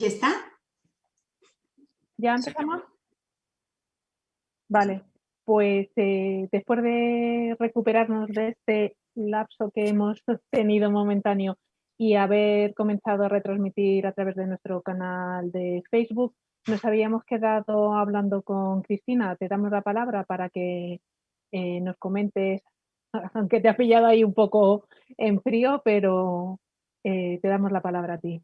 ¿Ya está? ¿Ya empezamos? Vale, pues después de recuperarnos de este lapso que hemos tenido momentáneo y haber comenzado a retransmitir a través de nuestro canal de Facebook, nos habíamos quedado hablando con Cristina. Te damos la palabra para que nos comentes, aunque te ha pillado ahí un poco en frío, pero te damos la palabra a ti.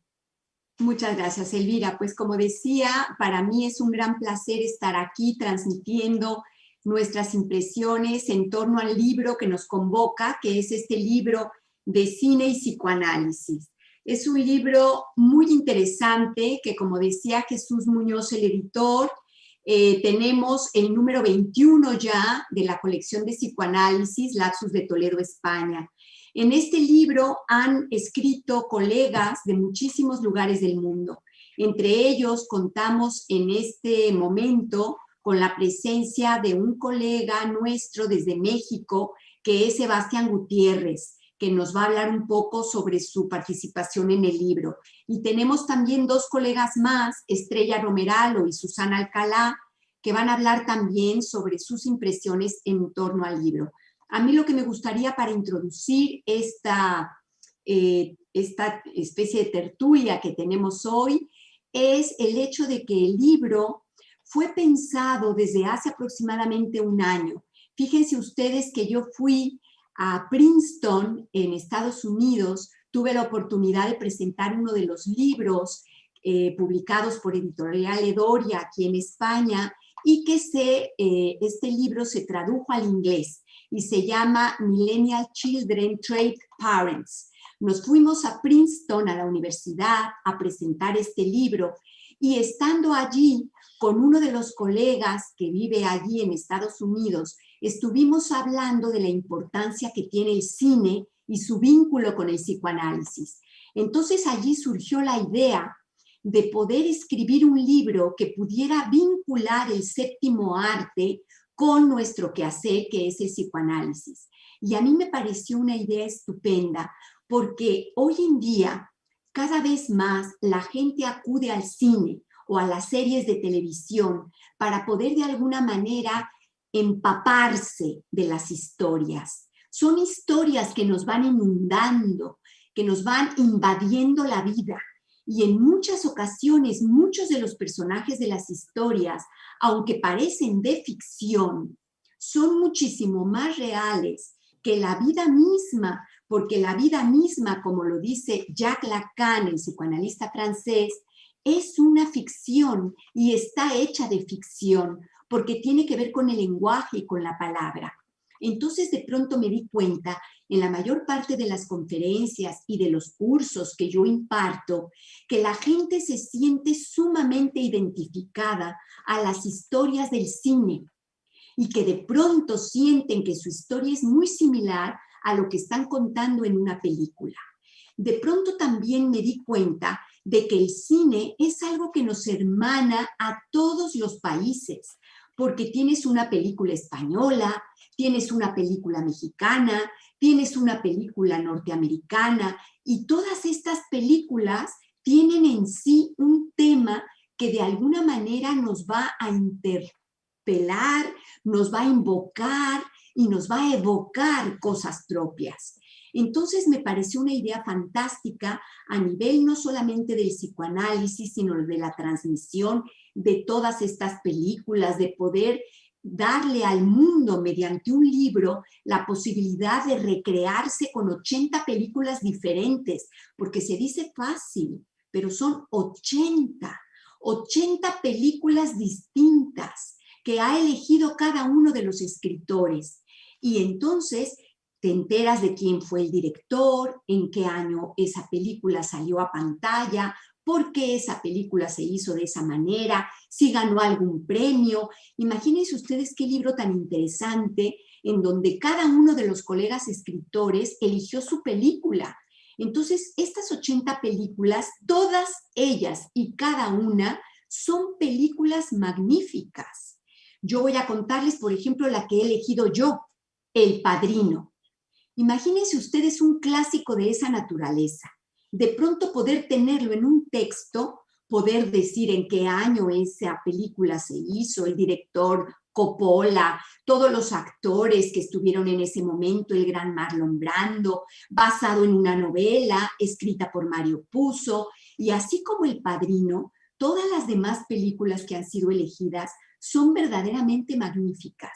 Muchas gracias, Elvira. Pues como decía, para mí es un gran placer estar aquí transmitiendo nuestras impresiones en torno al libro que nos convoca, que es este libro de cine y psicoanálisis. Es un libro muy interesante que, como decía Jesús Muñoz, el editor, tenemos el número 21 ya de la colección de psicoanálisis, Lapsus de Toledo, España. En este libro han escrito colegas de muchísimos lugares del mundo. Entre ellos contamos en este momento con la presencia de un colega nuestro desde México, que es Sebastián Gutiérrez, que nos va a hablar un poco sobre su participación en el libro. Y tenemos también dos colegas más, Estrella Romeralo y Susana Alcalá, que van a hablar también sobre sus impresiones en torno al libro. A mí lo que me gustaría para introducir esta especie de tertulia que tenemos hoy es el hecho de que el libro fue pensado desde hace aproximadamente un año. Fíjense ustedes que yo fui a Princeton, en Estados Unidos, tuve la oportunidad de presentar uno de los libros publicados por Editorial Edoria aquí en España, y que este libro se tradujo al inglés y se llama Millennial Children Trait Parents. Nos fuimos a Princeton, a la universidad, a presentar este libro, y estando allí con uno de los colegas que vive allí en Estados Unidos, estuvimos hablando de la importancia que tiene el cine y su vínculo con el psicoanálisis. Entonces allí surgió la idea de poder escribir un libro que pudiera vincular el séptimo arte con nuestro quehacer, que es el psicoanálisis. Y a mí me pareció una idea estupenda, porque hoy en día cada vez más la gente acude al cine o a las series de televisión para poder de alguna manera empaparse de las historias. Son historias que nos van inundando, que nos van invadiendo la vida. Y en muchas ocasiones, muchos de los personajes de las historias, aunque parecen de ficción, son muchísimo más reales que la vida misma, porque la vida misma, como lo dice Jacques Lacan, el psicoanalista francés, es una ficción y está hecha de ficción, porque tiene que ver con el lenguaje y con la palabra. Entonces de pronto me di cuenta, en la mayor parte de las conferencias y de los cursos que yo imparto, que la gente se siente sumamente identificada a las historias del cine y que de pronto sienten que su historia es muy similar a lo que están contando en una película. De pronto también me di cuenta de que el cine es algo que nos hermana a todos los países, porque tienes una película española, tienes una película mexicana, tienes una película norteamericana, y todas estas películas tienen en sí un tema que de alguna manera nos va a interpelar, nos va a invocar y nos va a evocar cosas propias. Entonces me pareció una idea fantástica a nivel no solamente del psicoanálisis, sino de la transmisión de todas estas películas, de poder darle al mundo mediante un libro la posibilidad de recrearse con 80 películas diferentes, porque se dice fácil, pero son 80 películas distintas que ha elegido cada uno de los escritores. Y entonces te enteras de quién fue el director, en qué año esa película salió a pantalla, por qué esa película se hizo de esa manera, si ganó algún premio. Imagínense ustedes qué libro tan interesante en donde cada uno de los colegas escritores eligió su película. Entonces, estas 80 películas, todas ellas y cada una, son películas magníficas. Yo voy a contarles, por ejemplo, la que he elegido yo, El Padrino. Imagínense ustedes un clásico de esa naturaleza. De pronto poder tenerlo en un texto poder decir en qué año esa película se hizo, el director Coppola, todos los actores que estuvieron en ese momento, el gran Marlon Brando, basado en una novela escrita por Mario Puzo, y así como El Padrino, todas las demás películas que han sido elegidas son verdaderamente magníficas.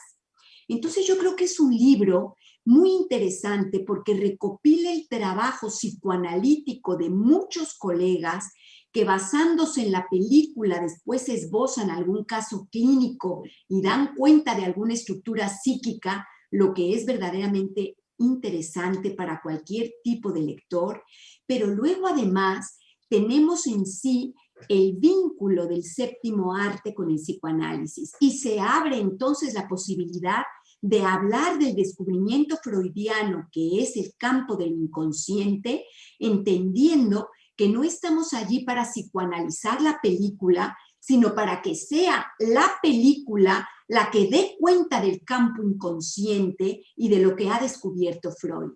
Entonces yo creo que es un libro muy interesante porque recopila el trabajo psicoanalítico de muchos colegas que basándose en la película después esbozan algún caso clínico y dan cuenta de alguna estructura psíquica, lo que es verdaderamente interesante para cualquier tipo de lector, pero luego además tenemos en sí el vínculo del séptimo arte con el psicoanálisis y se abre entonces la posibilidad de hablar del descubrimiento freudiano, que es el campo del inconsciente, entendiendo que no estamos allí para psicoanalizar la película, sino para que sea la película la que dé cuenta del campo inconsciente y de lo que ha descubierto Freud.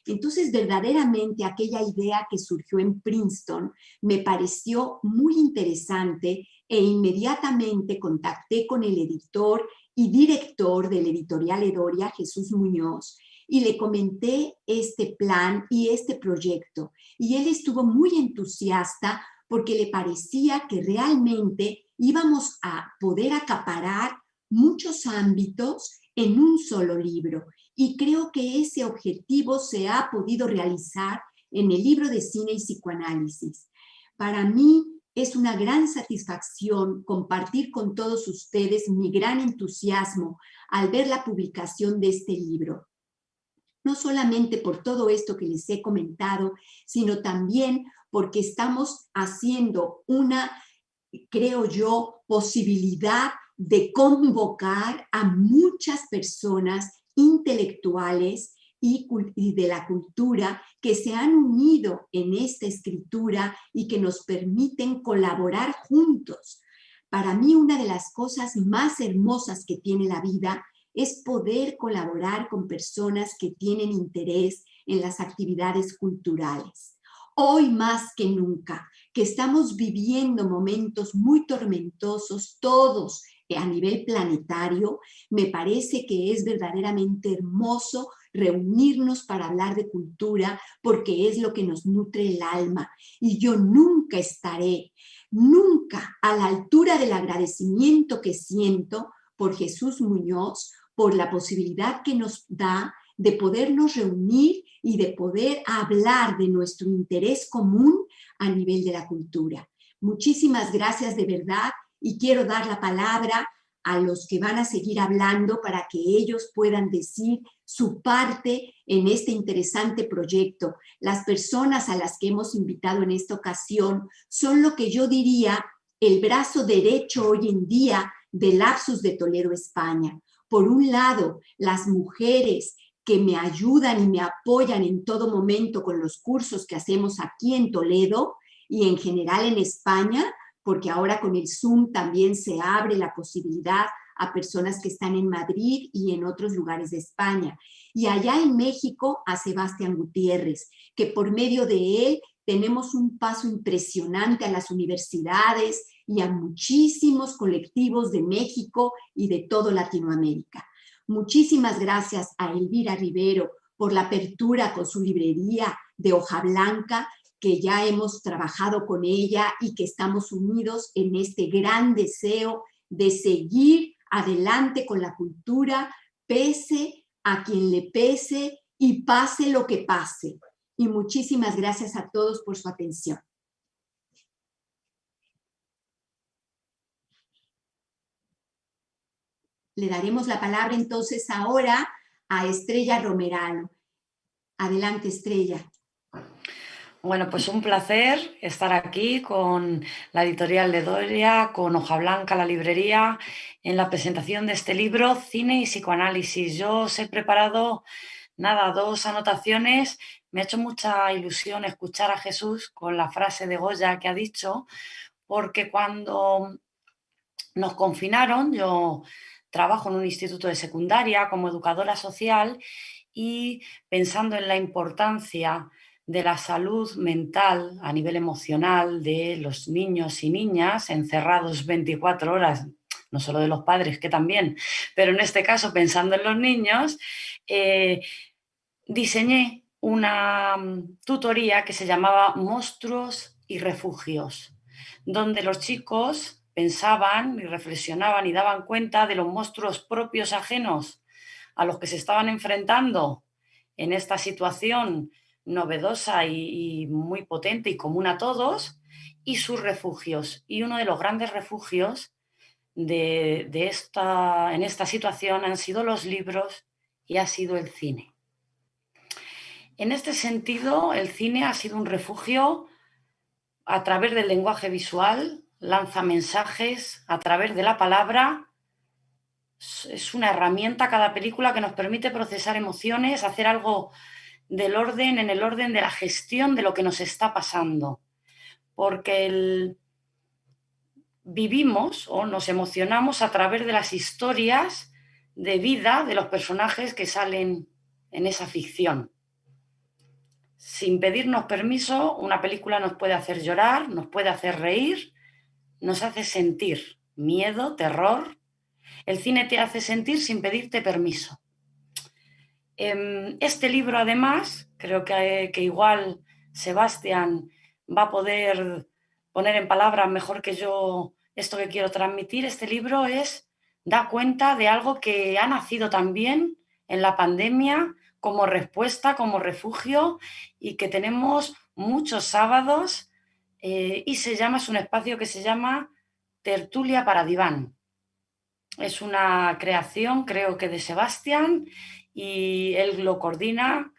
Entonces, verdaderamente aquella idea que surgió en Princeton me pareció muy interesante e inmediatamente contacté con el editor y director del editorial Edoria, Jesús Muñoz, y le comenté este plan y este proyecto. Y él estuvo muy entusiasta porque le parecía que realmente íbamos a poder acaparar muchos ámbitos en un solo libro. Y creo que ese objetivo se ha podido realizar en el libro de Cine y Psicoanálisis. Para mí es una gran satisfacción compartir con todos ustedes mi gran entusiasmo al ver la publicación de este libro. No solamente por todo esto que les he comentado, sino también porque estamos haciendo una, creo yo, posibilidad de convocar a muchas personas intelectuales y de la cultura que se han unido en esta escritura y que nos permiten colaborar juntos. Para mí, una de las cosas más hermosas que tiene la vida es poder colaborar con personas que tienen interés en las actividades culturales. Hoy más que nunca, que estamos viviendo momentos muy tormentosos, todos a nivel planetario, me parece que es verdaderamente hermoso reunirnos para hablar de cultura porque es lo que nos nutre el alma. Y yo nunca estaré, nunca a la altura del agradecimiento que siento por Jesús Muñoz, por la posibilidad que nos da de podernos reunir y de poder hablar de nuestro interés común a nivel de la cultura. Muchísimas gracias de verdad y quiero dar la palabra a los que van a seguir hablando para que ellos puedan decir su parte en este interesante proyecto. Las personas a las que hemos invitado en esta ocasión son lo que yo diría el brazo derecho hoy en día del Lapsus de Toledo, España. Por un lado, las mujeres que me ayudan y me apoyan en todo momento con los cursos que hacemos aquí en Toledo y en general en España, porque ahora con el Zoom también se abre la posibilidad a personas que están en Madrid y en otros lugares de España. Y allá en México a Sebastián Gutiérrez, que por medio de él tenemos un paso impresionante a las universidades y a muchísimos colectivos de México y de toda Latinoamérica. Muchísimas gracias a Elvira Rivero por la apertura con su librería de Hoja Blanca, que ya hemos trabajado con ella y que estamos unidos en este gran deseo de seguir adelante con la cultura, pese a quien le pese y pase lo que pase. Y muchísimas gracias a todos por su atención. Le daremos la palabra entonces ahora a Estrella Romerano. Adelante, Estrella. Bueno, pues un placer estar aquí con la editorial de Edoria, con Hoja Blanca, la librería, en la presentación de este libro, Cine y Psicoanálisis. Yo os he preparado, dos anotaciones. Me ha hecho mucha ilusión escuchar a Jesús con la frase de Goya que ha dicho, porque cuando nos confinaron, yo trabajo en un instituto de secundaria como educadora social y pensando en la importancia de la salud mental a nivel emocional de los niños y niñas encerrados 24 horas, no solo de los padres, que también, pero en este caso pensando en los niños, diseñé una tutoría que se llamaba Monstruos y Refugios, donde los chicos pensaban y reflexionaban y daban cuenta de los monstruos propios ajenos a los que se estaban enfrentando en esta situación novedosa y muy potente y común a todos, y sus refugios. Y uno de los grandes refugios en esta situación han sido los libros y ha sido el cine. En este sentido, el cine ha sido un refugio a través del lenguaje visual, lanza mensajes a través de la palabra. Es una herramienta cada película que nos permite procesar emociones, hacer algo en el orden de la gestión de lo que nos está pasando. Porque vivimos o nos emocionamos a través de las historias de vida de los personajes que salen en esa ficción. Sin pedirnos permiso, una película nos puede hacer llorar, nos puede hacer reír, nos hace sentir miedo, terror. El cine te hace sentir sin pedirte permiso. Este libro, además, creo que igual Sebastián va a poder poner en palabras mejor que yo esto que quiero transmitir. Este libro da cuenta de algo que ha nacido también en la pandemia como respuesta, como refugio, y que tenemos muchos sábados, es un espacio que se llama Tertulia para Diván. Es una creación, creo que de Sebastián, y él lo coordina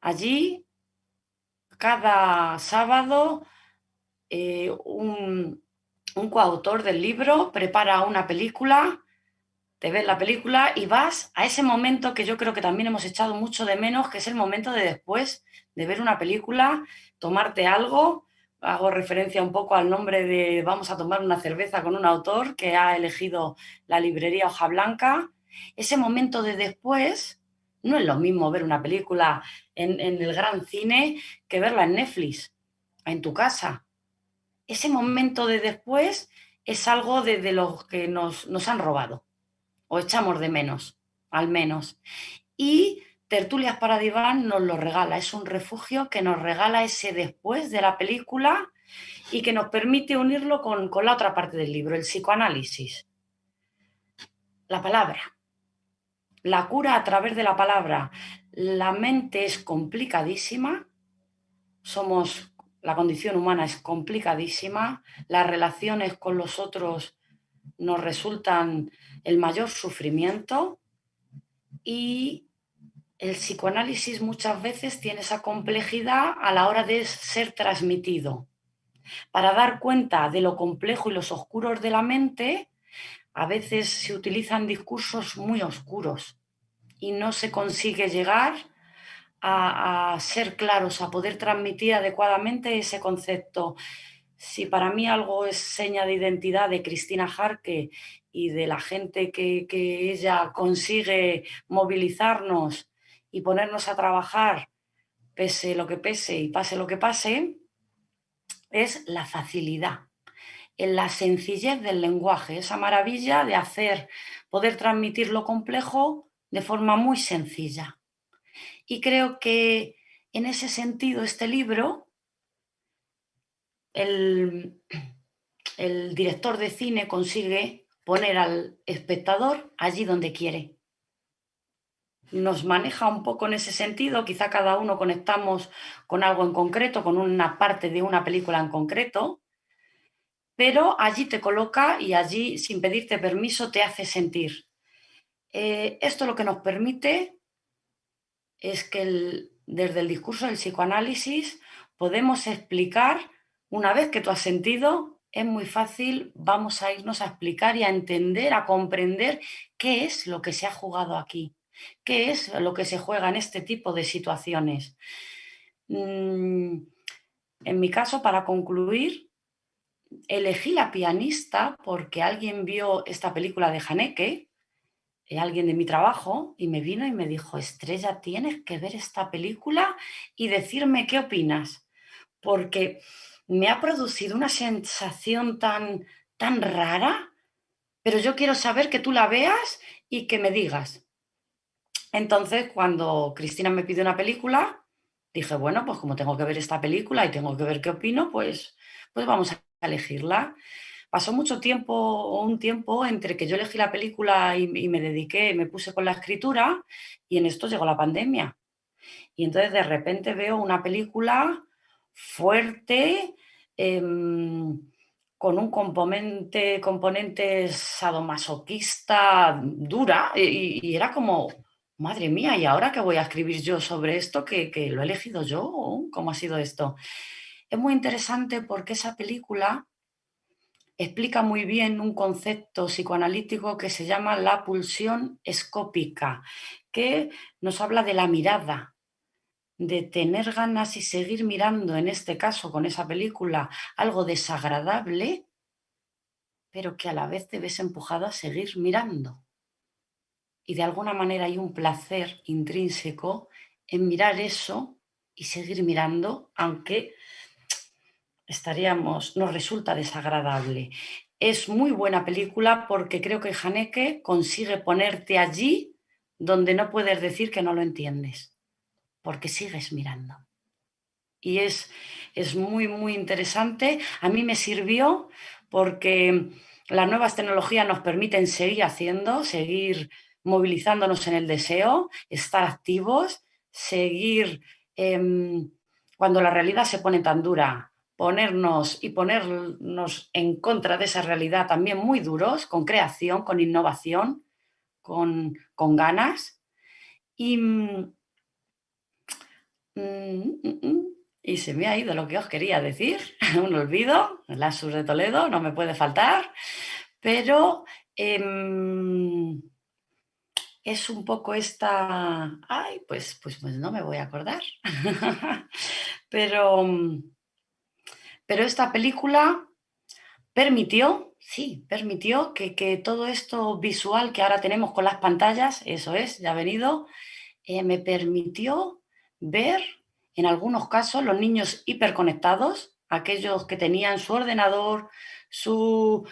allí cada sábado. Un coautor del libro prepara una película, te ves la película y vas a ese momento que yo creo que también hemos echado mucho de menos, que es el momento de después de ver una película, tomarte algo. Hago referencia un poco al nombre de Vamos a tomar una cerveza con un autor que ha elegido la librería Hoja Blanca. Ese momento de después no es lo mismo ver una película en el gran cine que verla en Netflix, en tu casa. Ese momento de después es algo de los que nos han robado o echamos de menos, al menos. Y Tertulias para Diván nos lo regala, es un refugio que nos regala ese después de la película y que nos permite unirlo con la otra parte del libro, el psicoanálisis. La palabra, la cura a través de la palabra. La mente es complicadísima, la condición humana es complicadísima, las relaciones con los otros nos resultan el mayor sufrimiento y el psicoanálisis muchas veces tiene esa complejidad a la hora de ser transmitido. Para dar cuenta de lo complejo y los oscuros de la mente, a veces se utilizan discursos muy oscuros y no se consigue llegar a ser claros, a poder transmitir adecuadamente ese concepto. Si para mí algo es seña de identidad de Cristina Jarque y de la gente que ella consigue movilizarnos y ponernos a trabajar, pese lo que pese y pase lo que pase, es la facilidad, en la sencillez del lenguaje, esa maravilla de poder transmitir lo complejo de forma muy sencilla. Y creo que en ese sentido este libro, el director de cine consigue poner al espectador allí donde quiere. Nos maneja un poco en ese sentido, quizá cada uno conectamos con algo en concreto, con una parte de una película en concreto, pero allí te coloca y allí, sin pedirte permiso, te hace sentir. Esto lo que nos permite es que desde el discurso del psicoanálisis podemos explicar, una vez que tú has sentido, es muy fácil, vamos a irnos a explicar y a entender, a comprender qué es lo que se ha jugado aquí, qué es lo que se juega en este tipo de situaciones. En mi caso, para concluir, elegí La pianista porque alguien vio esta película de Haneke alguien de mi trabajo y me vino y me dijo, Estrella, tienes que ver esta película y decirme qué opinas, porque me ha producido una sensación tan rara, pero yo quiero saber que tú la veas y que me digas. Entonces, cuando Cristina me pide una película, dije, bueno, pues como tengo que ver esta película y tengo que ver qué opino, pues vamos a elegirla. Pasó mucho tiempo, o un tiempo, entre que yo elegí la película y me dediqué, me puse con la escritura, y en esto llegó la pandemia. Y entonces de repente veo una película fuerte, con un componente sadomasoquista dura, y era como, madre mía, ¿y ahora qué voy a escribir yo sobre esto que lo he elegido yo? ¿Cómo ha sido esto? Es muy interesante porque esa película explica muy bien un concepto psicoanalítico que se llama la pulsión escópica, que nos habla de la mirada, de tener ganas y seguir mirando, en este caso con esa película, algo desagradable, pero que a la vez te ves empujado a seguir mirando. Y de alguna manera hay un placer intrínseco en mirar eso y seguir mirando, aunque nos resulta desagradable. Es muy buena película porque creo que Haneke consigue ponerte allí donde no puedes decir que no lo entiendes, porque sigues mirando. Y es muy, muy interesante. A mí me sirvió porque las nuevas tecnologías nos permiten seguir haciendo, seguir movilizándonos en el deseo, estar activos, seguir, cuando la realidad se pone tan dura, ponernos en contra de esa realidad también muy duros, con creación, con innovación, con ganas. Y, y se me ha ido lo que os quería decir, un olvido, el Asus de Toledo, no me puede faltar, pero es un poco esta... Ay, pues no me voy a acordar. pero, pero esta película permitió que todo esto visual que ahora tenemos con las pantallas, eso es, ya ha venido, me permitió ver, en algunos casos, los niños hiperconectados, aquellos que tenían su ordenador, sus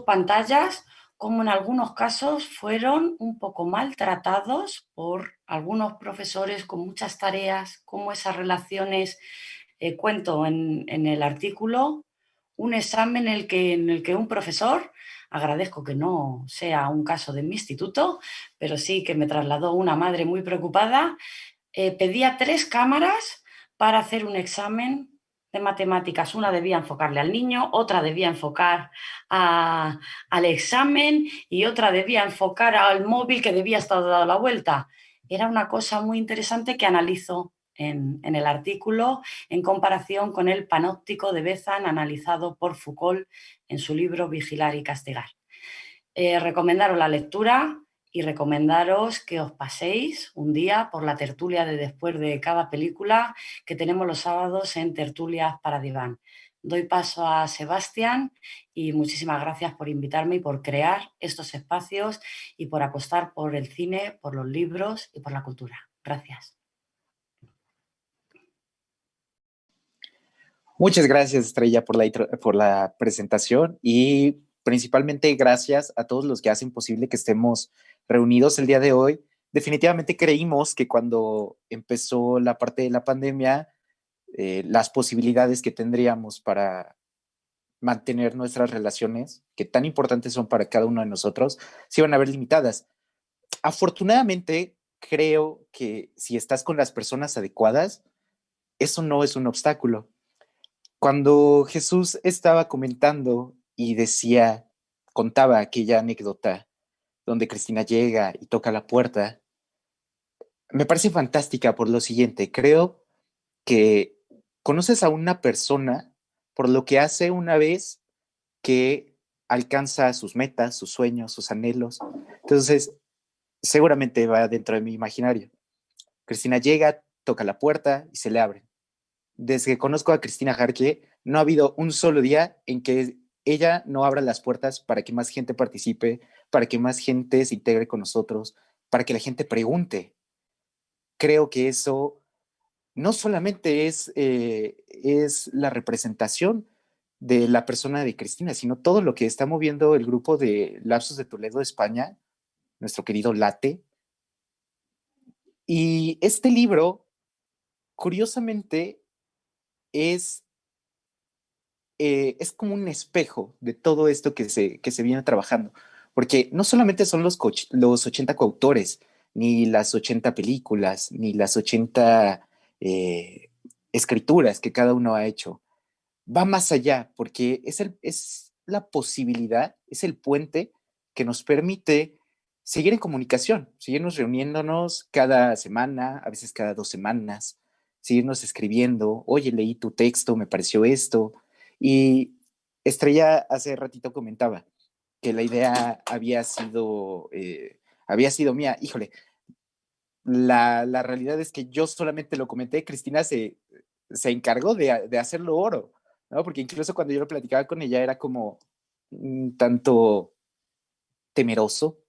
pantallas, como en algunos casos fueron un poco maltratados por algunos profesores con muchas tareas, como esas relaciones, cuento en el artículo, un examen en el que un profesor, agradezco que no sea un caso de mi instituto, pero sí que me trasladó una madre muy preocupada, pedía 3 cámaras para hacer un examen de matemáticas. Una debía enfocarle al niño, otra debía enfocar al examen y otra debía enfocar al móvil que debía estar dando la vuelta. Era una cosa muy interesante que analizo en el artículo en comparación con el panóptico de Bezan analizado por Foucault en su libro Vigilar y castigar. Recomendaros la lectura y recomendaros que os paséis un día por la tertulia de después de cada película que tenemos los sábados en Tertulias para Diván. Doy paso a Sebastián y muchísimas gracias por invitarme y por crear estos espacios y por apostar por el cine, por los libros y por la cultura. Gracias. Muchas gracias, Estrella, por la presentación y principalmente gracias a todos los que hacen posible que estemos reunidos el día de hoy. Definitivamente creímos que cuando empezó la parte de la pandemia, las posibilidades que tendríamos para mantener nuestras relaciones, que tan importantes son para cada uno de nosotros, se iban a ver limitadas. Afortunadamente, creo que si estás con las personas adecuadas, eso no es un obstáculo. Cuando Jesús estaba comentando y contaba aquella anécdota donde Cristina llega y toca la puerta, me parece fantástica por lo siguiente. Creo que conoces a una persona por lo que hace una vez que alcanza sus metas, sus sueños, sus anhelos. Entonces, seguramente va dentro de mi imaginario. Cristina llega, toca la puerta y se le abre. Desde que conozco a Cristina Jarque, no ha habido un solo día en que ella no abra las puertas para que más gente participe, para que más gente se integre con nosotros, para que la gente pregunte. Creo que eso no solamente es la representación de la persona de Cristina, sino todo lo que está moviendo el grupo de Lapsos de Toledo, España, nuestro querido Late. Y este libro, curiosamente, es como un espejo de todo esto que se viene trabajando, porque no solamente son los 80 coautores, ni las 80 películas, ni las 80 eh, escrituras que cada uno ha hecho, va más allá, porque es la posibilidad, es el puente que nos permite seguir en comunicación, seguirnos reuniéndonos cada semana, a veces cada 2 semanas, seguirnos escribiendo, oye, leí tu texto, me pareció esto. Y Estrella hace ratito comentaba que la idea había sido mía. Híjole, la realidad es que yo solamente lo comenté, Cristina se encargó de hacerlo oro, ¿no? Porque incluso cuando yo lo platicaba con ella era como un tanto temeroso,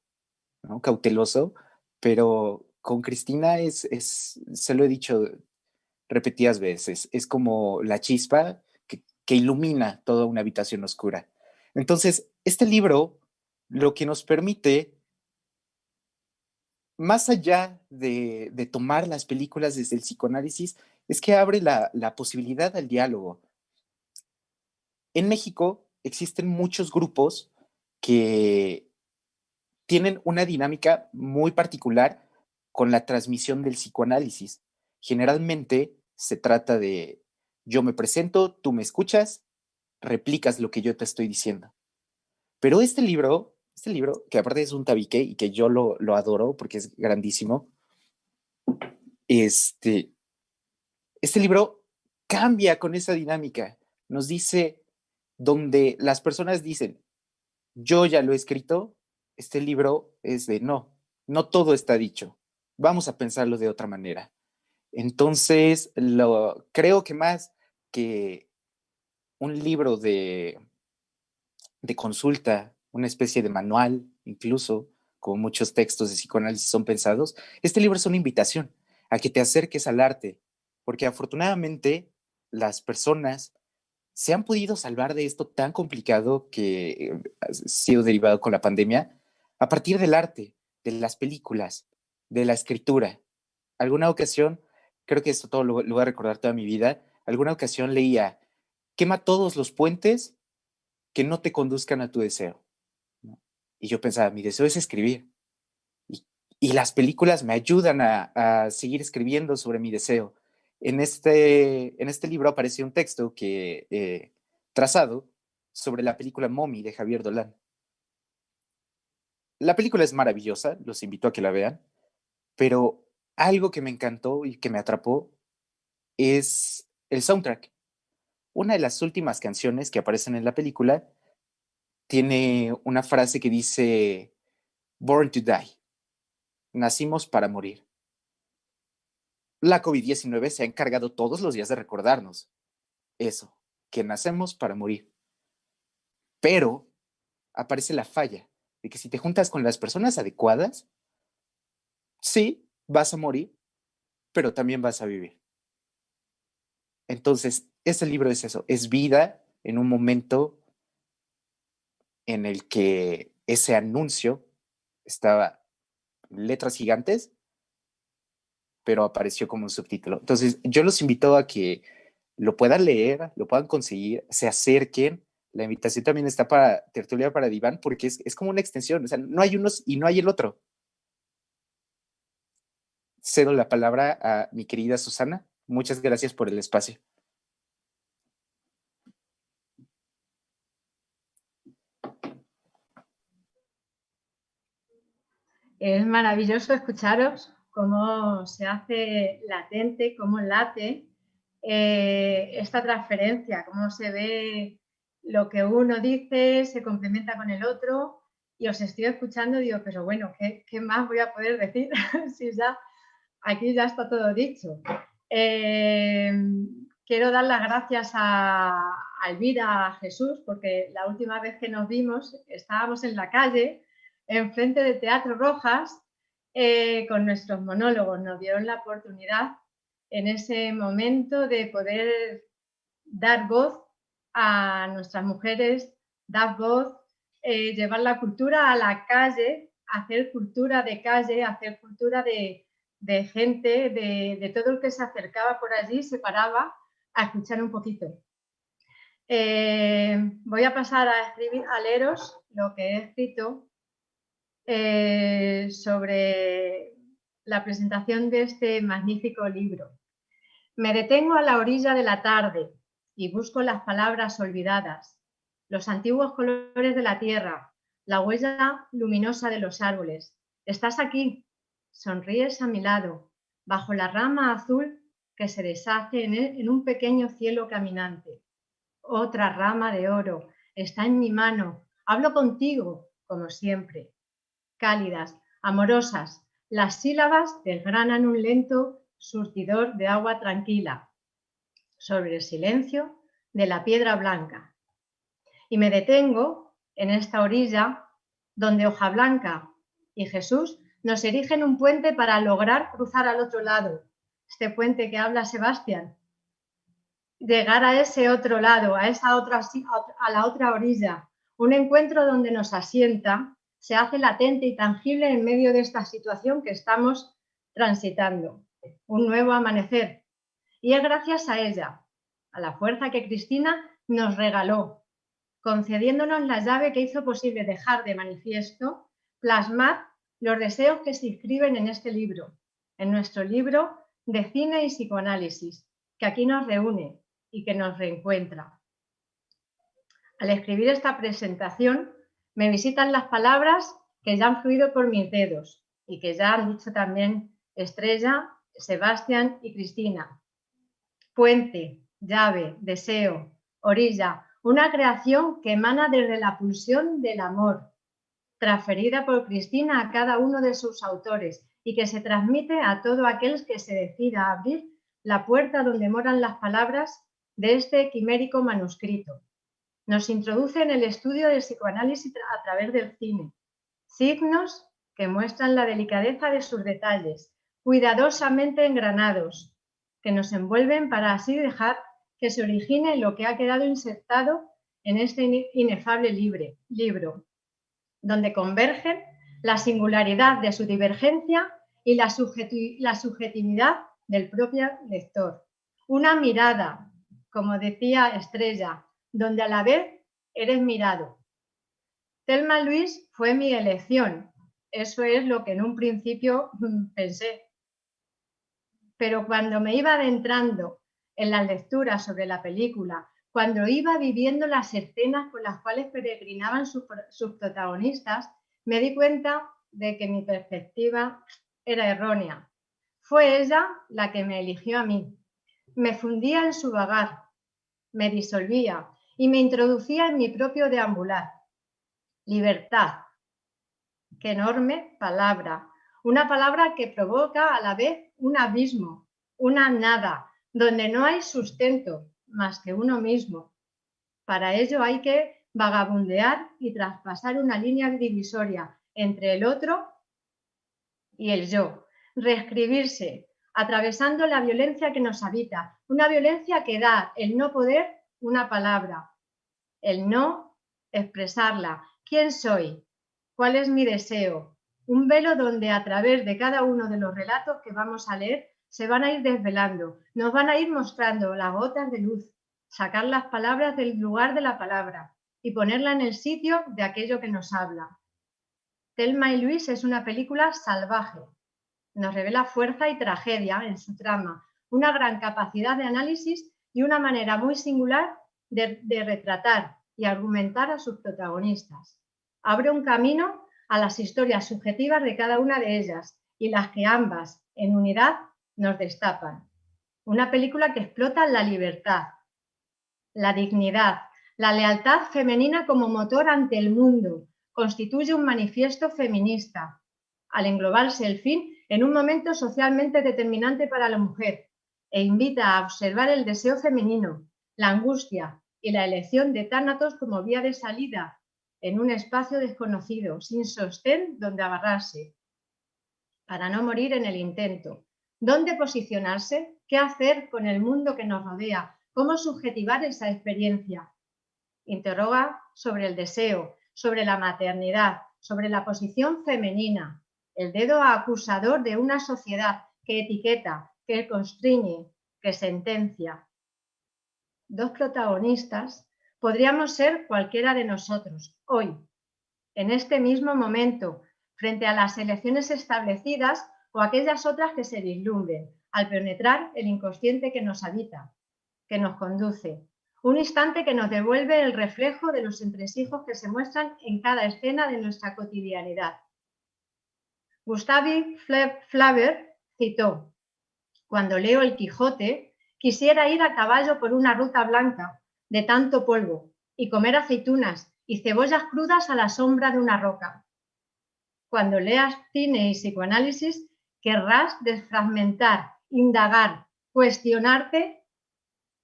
¿no? Cauteloso, pero con Cristina se lo he dicho repetidas veces, es como la chispa que ilumina toda una habitación oscura. Entonces, este libro lo que nos permite, más allá de tomar las películas desde el psicoanálisis, es que abre la posibilidad al diálogo. En México existen muchos grupos que tienen una dinámica muy particular con la transmisión del psicoanálisis. Generalmente se trata de yo me presento, tú me escuchas, replicas lo que yo te estoy diciendo. Pero este libro que aparte es un tabique y que yo lo adoro porque es grandísimo, este libro cambia con esa dinámica. Nos dice, donde las personas dicen, yo ya lo he escrito, este libro es de no todo está dicho. Vamos a pensarlo de otra manera. Entonces, creo que más que un libro de consulta, una especie de manual, incluso, como muchos textos de psicoanálisis son pensados, este libro es una invitación a que te acerques al arte, porque afortunadamente las personas se han podido salvar de esto tan complicado que ha sido derivado con la pandemia a partir del arte, de las películas, de la escritura. Alguna ocasión, creo que esto todo lo voy a recordar toda mi vida, alguna ocasión leía, quema todos los puentes que no te conduzcan a tu deseo, ¿no? Y yo pensaba, mi deseo es escribir. Y, y las películas me ayudan a seguir escribiendo sobre mi deseo. En este libro aparece un texto trazado sobre la película Mommy de Javier Dolan. La película es maravillosa, los invito a que la vean, pero algo que me encantó y que me atrapó es el soundtrack. Una de las últimas canciones que aparecen en la película tiene una frase que dice, Born to Die, nacimos para morir. La COVID-19 se ha encargado todos los días de recordarnos eso, que nacemos para morir. Pero aparece la falla de que si te juntas con las personas adecuadas, sí, vas a morir, pero también vas a vivir. Entonces, este libro es eso, es vida en un momento en el que ese anuncio estaba en letras gigantes, pero apareció como un subtítulo. Entonces, yo los invito a que lo puedan leer, lo puedan conseguir, se acerquen. La invitación también está para Tertulia para Diván, porque es como una extensión, o sea, no hay unos y no hay el otro. Cedo la palabra a mi querida Susana. Muchas gracias por el espacio. Es maravilloso escucharos cómo se hace latente, cómo late esta transferencia, cómo se ve lo que uno dice, se complementa con el otro, y os estoy escuchando y digo, pero bueno, ¿qué más voy a poder decir? Si ya, aquí ya está todo dicho. Quiero dar las gracias a Elvira, a Jesús, porque la última vez que nos vimos estábamos en la calle, enfrente de Teatro Rojas, con nuestros monólogos. Nos dieron la oportunidad en ese momento de poder dar voz a nuestras mujeres, dar voz, llevar la cultura a la calle, hacer cultura de calle, hacer cultura de gente, de todo el que se acercaba por allí, se paraba a escuchar un poquito. Voy a pasar a leeros lo que he escrito sobre la presentación de este magnífico libro. Me detengo a la orilla de la tarde y busco las palabras olvidadas, los antiguos colores de la tierra, la huella luminosa de los árboles. Estás aquí, sonríes a mi lado, bajo la rama azul que se deshace en un pequeño cielo caminante. Otra rama de oro está en mi mano. Hablo contigo, como siempre. Cálidas, amorosas, las sílabas desgranan un lento surtidor de agua tranquila sobre el silencio de la piedra blanca. Y me detengo en esta orilla donde Hojablanca y Jesús nos erigen un puente para lograr cruzar al otro lado. Este puente que habla Sebastián. Llegar a ese otro lado, a la otra orilla. Un encuentro donde nos asienta, se hace latente y tangible en medio de esta situación que estamos transitando. Un nuevo amanecer. Y es gracias a ella, a la fuerza que Cristina nos regaló, concediéndonos la llave que hizo posible dejar de manifiesto, plasmar los deseos que se inscriben en este libro, en nuestro libro de cine y psicoanálisis, que aquí nos reúne y que nos reencuentra. Al escribir esta presentación, me visitan las palabras que ya han fluido por mis dedos y que ya han dicho también Estrella, Sebastián y Cristina. Puente, llave, deseo, orilla, una creación que emana desde la pulsión del amor, transferida por Cristina a cada uno de sus autores y que se transmite a todo aquel que se decida a abrir la puerta donde moran las palabras de este quimérico manuscrito. Nos introduce en el estudio del psicoanálisis a través del cine. Signos que muestran la delicadeza de sus detalles, cuidadosamente engranados, que nos envuelven para así dejar que se origine lo que ha quedado insertado en este inefable libro, donde convergen la singularidad de su divergencia y la subjetividad del propio lector. Una mirada, como decía Estrella, donde a la vez eres mirado. Thelma Louise fue mi elección. Eso es lo que en un principio pensé. Pero cuando me iba adentrando en las lecturas sobre la película, cuando iba viviendo las escenas con las cuales peregrinaban sus protagonistas, me di cuenta de que mi perspectiva era errónea. Fue ella la que me eligió a mí. Me fundía en su vagar, me disolvía y me introducía en mi propio deambular. Libertad. Qué enorme palabra. Una palabra que provoca a la vez un abismo, una nada, donde no hay sustento más que uno mismo. Para ello hay que vagabundear y traspasar una línea divisoria entre el otro y el yo. Reescribirse, atravesando la violencia que nos habita, una violencia que da el no poder una palabra, el no expresarla. ¿Quién soy? ¿Cuál es mi deseo? Un velo donde a través de cada uno de los relatos que vamos a leer se van a ir desvelando, nos van a ir mostrando las gotas de luz, sacar las palabras del lugar de la palabra y ponerla en el sitio de aquello que nos habla. Thelma y Luis es una película salvaje. Nos revela fuerza y tragedia en su trama, una gran capacidad de análisis y una manera muy singular de retratar y argumentar a sus protagonistas. Abre un camino a las historias subjetivas de cada una de ellas y las que ambas, en unidad, nos destapan. Una película que explota la libertad, la dignidad, la lealtad femenina como motor ante el mundo. Constituye un manifiesto feminista, al englobarse el fin en un momento socialmente determinante para la mujer, e invita a observar el deseo femenino, la angustia y la elección de Tánatos como vía de salida en un espacio desconocido, sin sostén donde agarrarse, para no morir en el intento. ¿Dónde posicionarse? ¿Qué hacer con el mundo que nos rodea? ¿Cómo subjetivar esa experiencia? Interroga sobre el deseo, sobre la maternidad, sobre la posición femenina, el dedo acusador de una sociedad que etiqueta, que constriñe, que sentencia. Dos protagonistas podríamos ser cualquiera de nosotros, hoy, en este mismo momento, frente a las elecciones establecidas o aquellas otras que se vislumbren, al penetrar el inconsciente que nos habita, que nos conduce. Un instante que nos devuelve el reflejo de los entresijos que se muestran en cada escena de nuestra cotidianidad. Gustave Flaubert citó: cuando leo el Quijote, quisiera ir a caballo por una ruta blanca de tanto polvo y comer aceitunas y cebollas crudas a la sombra de una roca. Cuando leas cine y psicoanálisis, querrás desfragmentar, indagar, cuestionarte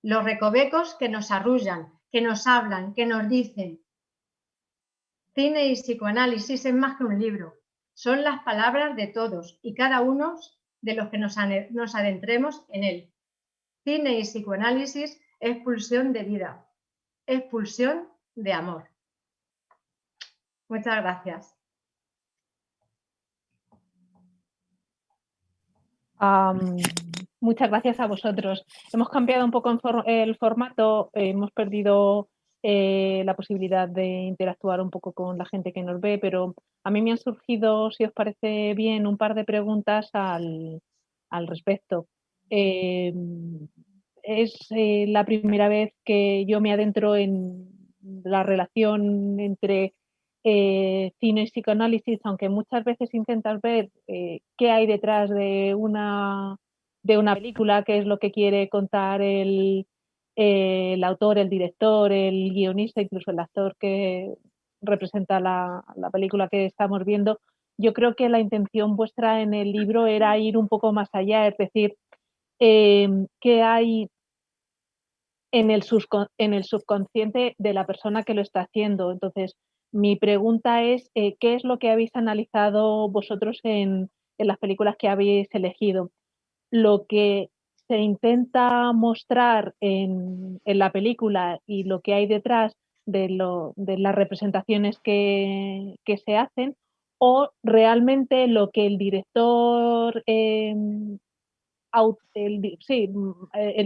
los recovecos que nos arrullan, que nos hablan, que nos dicen. Cine y psicoanálisis es más que un libro, son las palabras de todos y cada uno de los que nos adentremos en él. Cine y psicoanálisis es pulsión de vida, es pulsión de amor. Muchas gracias. Muchas gracias a vosotros. Hemos cambiado un poco el formato, hemos perdido la posibilidad de interactuar un poco con la gente que nos ve, pero a mí me han surgido, si os parece bien, un par de preguntas al respecto. Es la primera vez que yo me adentro en la relación entre cine y psicoanálisis, aunque muchas veces intentas ver qué hay detrás de una película, qué es lo que quiere contar el autor, el director, el guionista, incluso el actor que representa la película que estamos viendo. Yo creo que la intención vuestra en el libro era ir un poco más allá, es decir, qué hay en el subconsciente de la persona que lo está haciendo. Entonces, mi pregunta es, ¿qué es lo que habéis analizado vosotros en las películas que habéis elegido? Lo que se intenta mostrar en la película y lo que hay detrás de las representaciones que se hacen, o realmente lo que el director, el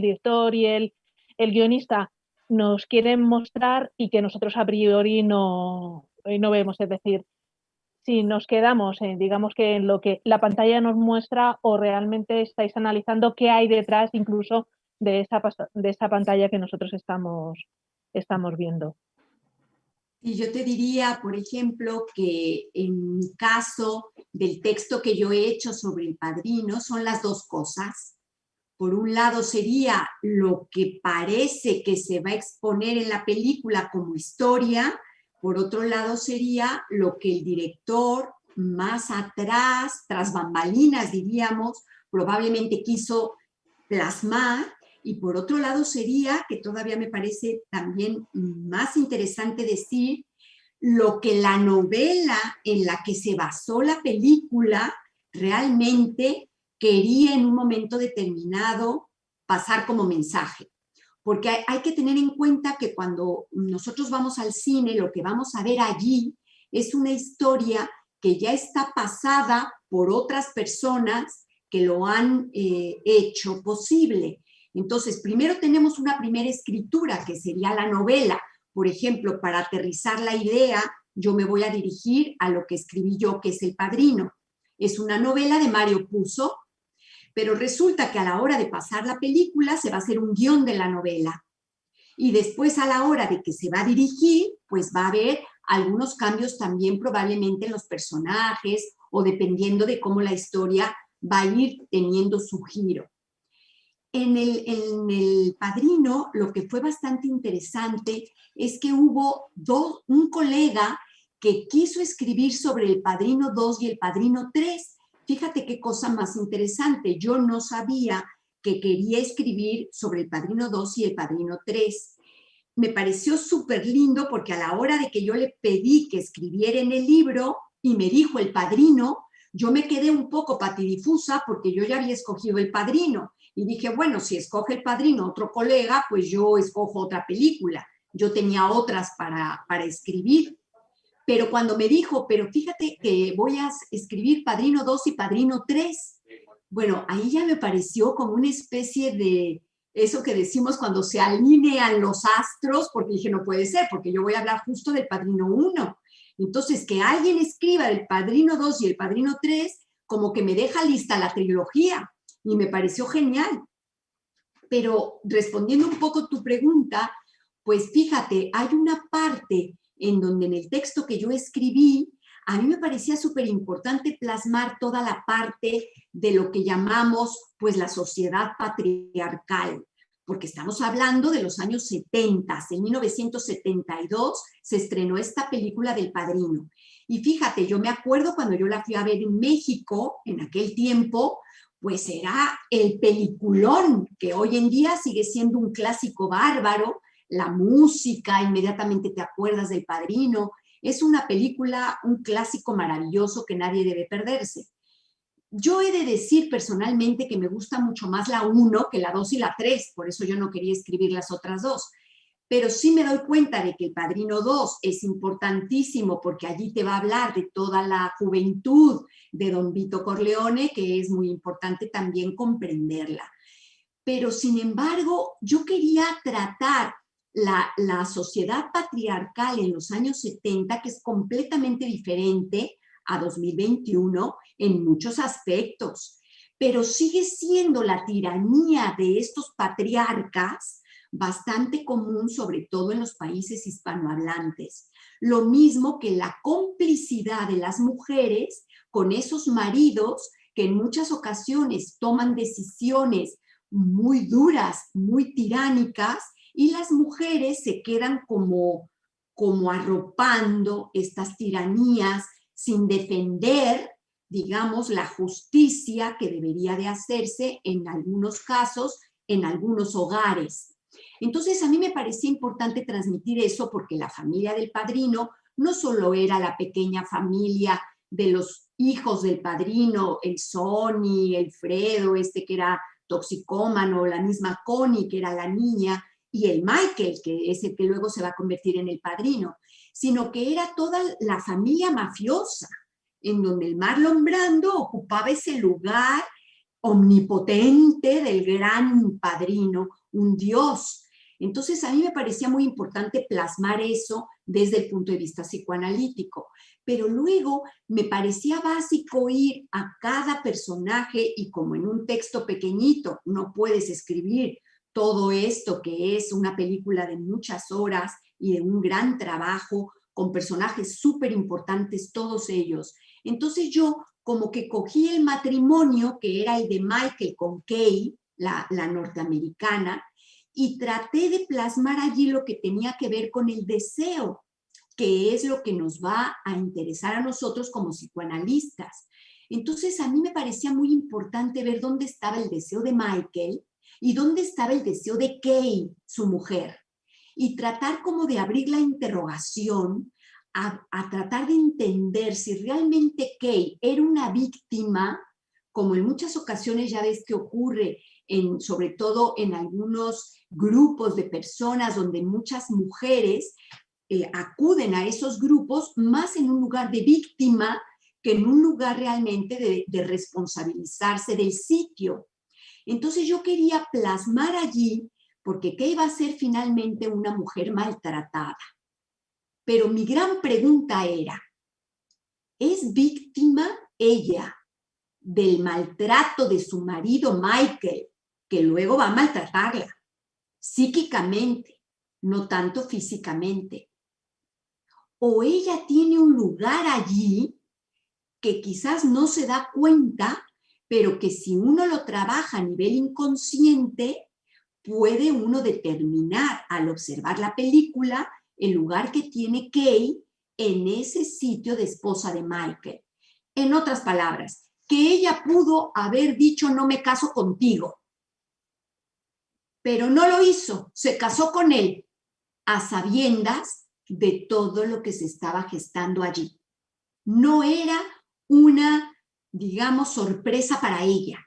director y el guionista nos quieren mostrar y que nosotros a priori no vemos. Es decir, si nos quedamos digamos que en lo que la pantalla nos muestra, o realmente estáis analizando qué hay detrás incluso de esa pantalla que nosotros estamos viendo. Y yo te diría, por ejemplo, que en mi caso del texto que yo he hecho sobre El Padrino son las dos cosas. Por un lado sería lo que parece que se va a exponer en la película como historia. Por otro lado sería lo que el director más atrás, tras bambalinas diríamos, probablemente quiso plasmar. Y por otro lado sería, que todavía me parece también más interesante decir, lo que la novela en la que se basó la película realmente quería en un momento determinado pasar como mensaje. Porque hay que tener en cuenta que cuando nosotros vamos al cine, lo que vamos a ver allí es una historia que ya está pasada por otras personas que lo han hecho posible. Entonces, primero tenemos una primera escritura, que sería la novela. Por ejemplo, para aterrizar la idea, yo me voy a dirigir a lo que escribí yo, que es El Padrino. Es una novela de Mario Puzo, pero resulta que a la hora de pasar la película se va a hacer un guión de la novela. Y después, a la hora de que se va a dirigir, pues va a haber algunos cambios también probablemente en los personajes, o dependiendo de cómo la historia va a ir teniendo su giro. En el Padrino, lo que fue bastante interesante es que hubo un colega que quiso escribir sobre El Padrino 2 y El Padrino 3. Fíjate qué cosa más interesante. Yo no sabía que quería escribir sobre El Padrino 2 y El Padrino 3, me pareció súper lindo porque a la hora de que yo le pedí que escribiera en el libro y me dijo El Padrino, yo me quedé un poco patidifusa porque yo ya había escogido El Padrino. Y dije, bueno, si escoge El Padrino otro colega, pues yo escojo otra película. Yo tenía otras para escribir. Pero cuando me dijo, pero fíjate que voy a escribir Padrino 2 y Padrino 3, bueno, ahí ya me pareció como una especie de eso que decimos cuando se alinean los astros, porque dije, no puede ser, porque yo voy a hablar justo del Padrino 1. Entonces, que alguien escriba el Padrino 2 y el Padrino 3, como que me deja lista la trilogía, y me pareció genial. Pero respondiendo un poco tu pregunta, pues fíjate, hay una parte en donde en el texto que yo escribí, a mí me parecía súper importante plasmar toda la parte de lo que llamamos pues la sociedad patriarcal, porque estamos hablando de los años 70, en 1972 se estrenó esta película del Padrino. Y fíjate, yo me acuerdo cuando yo la fui a ver en México, en aquel tiempo, pues era el peliculón, que hoy en día sigue siendo un clásico bárbaro, la música, inmediatamente te acuerdas del Padrino. Es una película, un clásico maravilloso que nadie debe perderse. Yo he de decir personalmente que me gusta mucho más la 1 que la 2 y la 3, por eso yo no quería escribir las otras dos. Pero sí me doy cuenta de que El Padrino 2 es importantísimo porque allí te va a hablar de toda la juventud de don Vito Corleone, que es muy importante también comprenderla. Pero sin embargo, yo quería tratar la sociedad patriarcal en los años 70, que es completamente diferente a 2021 en muchos aspectos, pero sigue siendo la tiranía de estos patriarcas bastante común, sobre todo en los países hispanohablantes. Lo mismo que la complicidad de las mujeres con esos maridos que en muchas ocasiones toman decisiones muy duras, muy tiránicas, y las mujeres se quedan como arropando estas tiranías sin defender, digamos, la justicia que debería de hacerse en algunos casos, en algunos hogares. Entonces, a mí me parecía importante transmitir eso porque la familia del Padrino no solo era la pequeña familia de los hijos del Padrino, el Sonny, el Fredo, que era toxicómano, la misma Connie, que era la niña, y el Michael, que es el que luego se va a convertir en el Padrino, sino que era toda la familia mafiosa, en donde el Marlon Brando ocupaba ese lugar omnipotente del gran Padrino, un dios. Entonces a mí me parecía muy importante plasmar eso desde el punto de vista psicoanalítico, pero luego me parecía básico ir a cada personaje y como en un texto pequeñito no puedes escribir todo esto que es una película de muchas horas y de un gran trabajo con personajes súper importantes todos ellos. Entonces yo como que cogí el matrimonio que era el de Michael con Kay, la norteamericana, y traté de plasmar allí lo que tenía que ver con el deseo, que es lo que nos va a interesar a nosotros como psicoanalistas. Entonces a mí me parecía muy importante ver dónde estaba el deseo de Michael y dónde estaba el deseo de Kay, su mujer, y tratar como de abrir la interrogación a tratar de entender si realmente Kay era una víctima, como en muchas ocasiones ya ves que ocurre, sobre todo en algunos grupos de personas donde muchas mujeres acuden a esos grupos más en un lugar de víctima que en un lugar realmente de responsabilizarse del sitio. Entonces yo quería plasmar allí, porque Kay va a ser finalmente una mujer maltratada. Pero mi gran pregunta era, ¿es víctima ella del maltrato de su marido Michael, que luego va a maltratarla psíquicamente, no tanto físicamente? ¿O ella tiene un lugar allí que quizás no se da cuenta, pero que si uno lo trabaja a nivel inconsciente, puede uno determinar al observar la película el lugar que tiene Kay en ese sitio de esposa de Michael? En otras palabras, que ella pudo haber dicho no me caso contigo, pero no lo hizo, se casó con él. a sabiendas de todo lo que se estaba gestando allí. No era una, digamos, sorpresa para ella.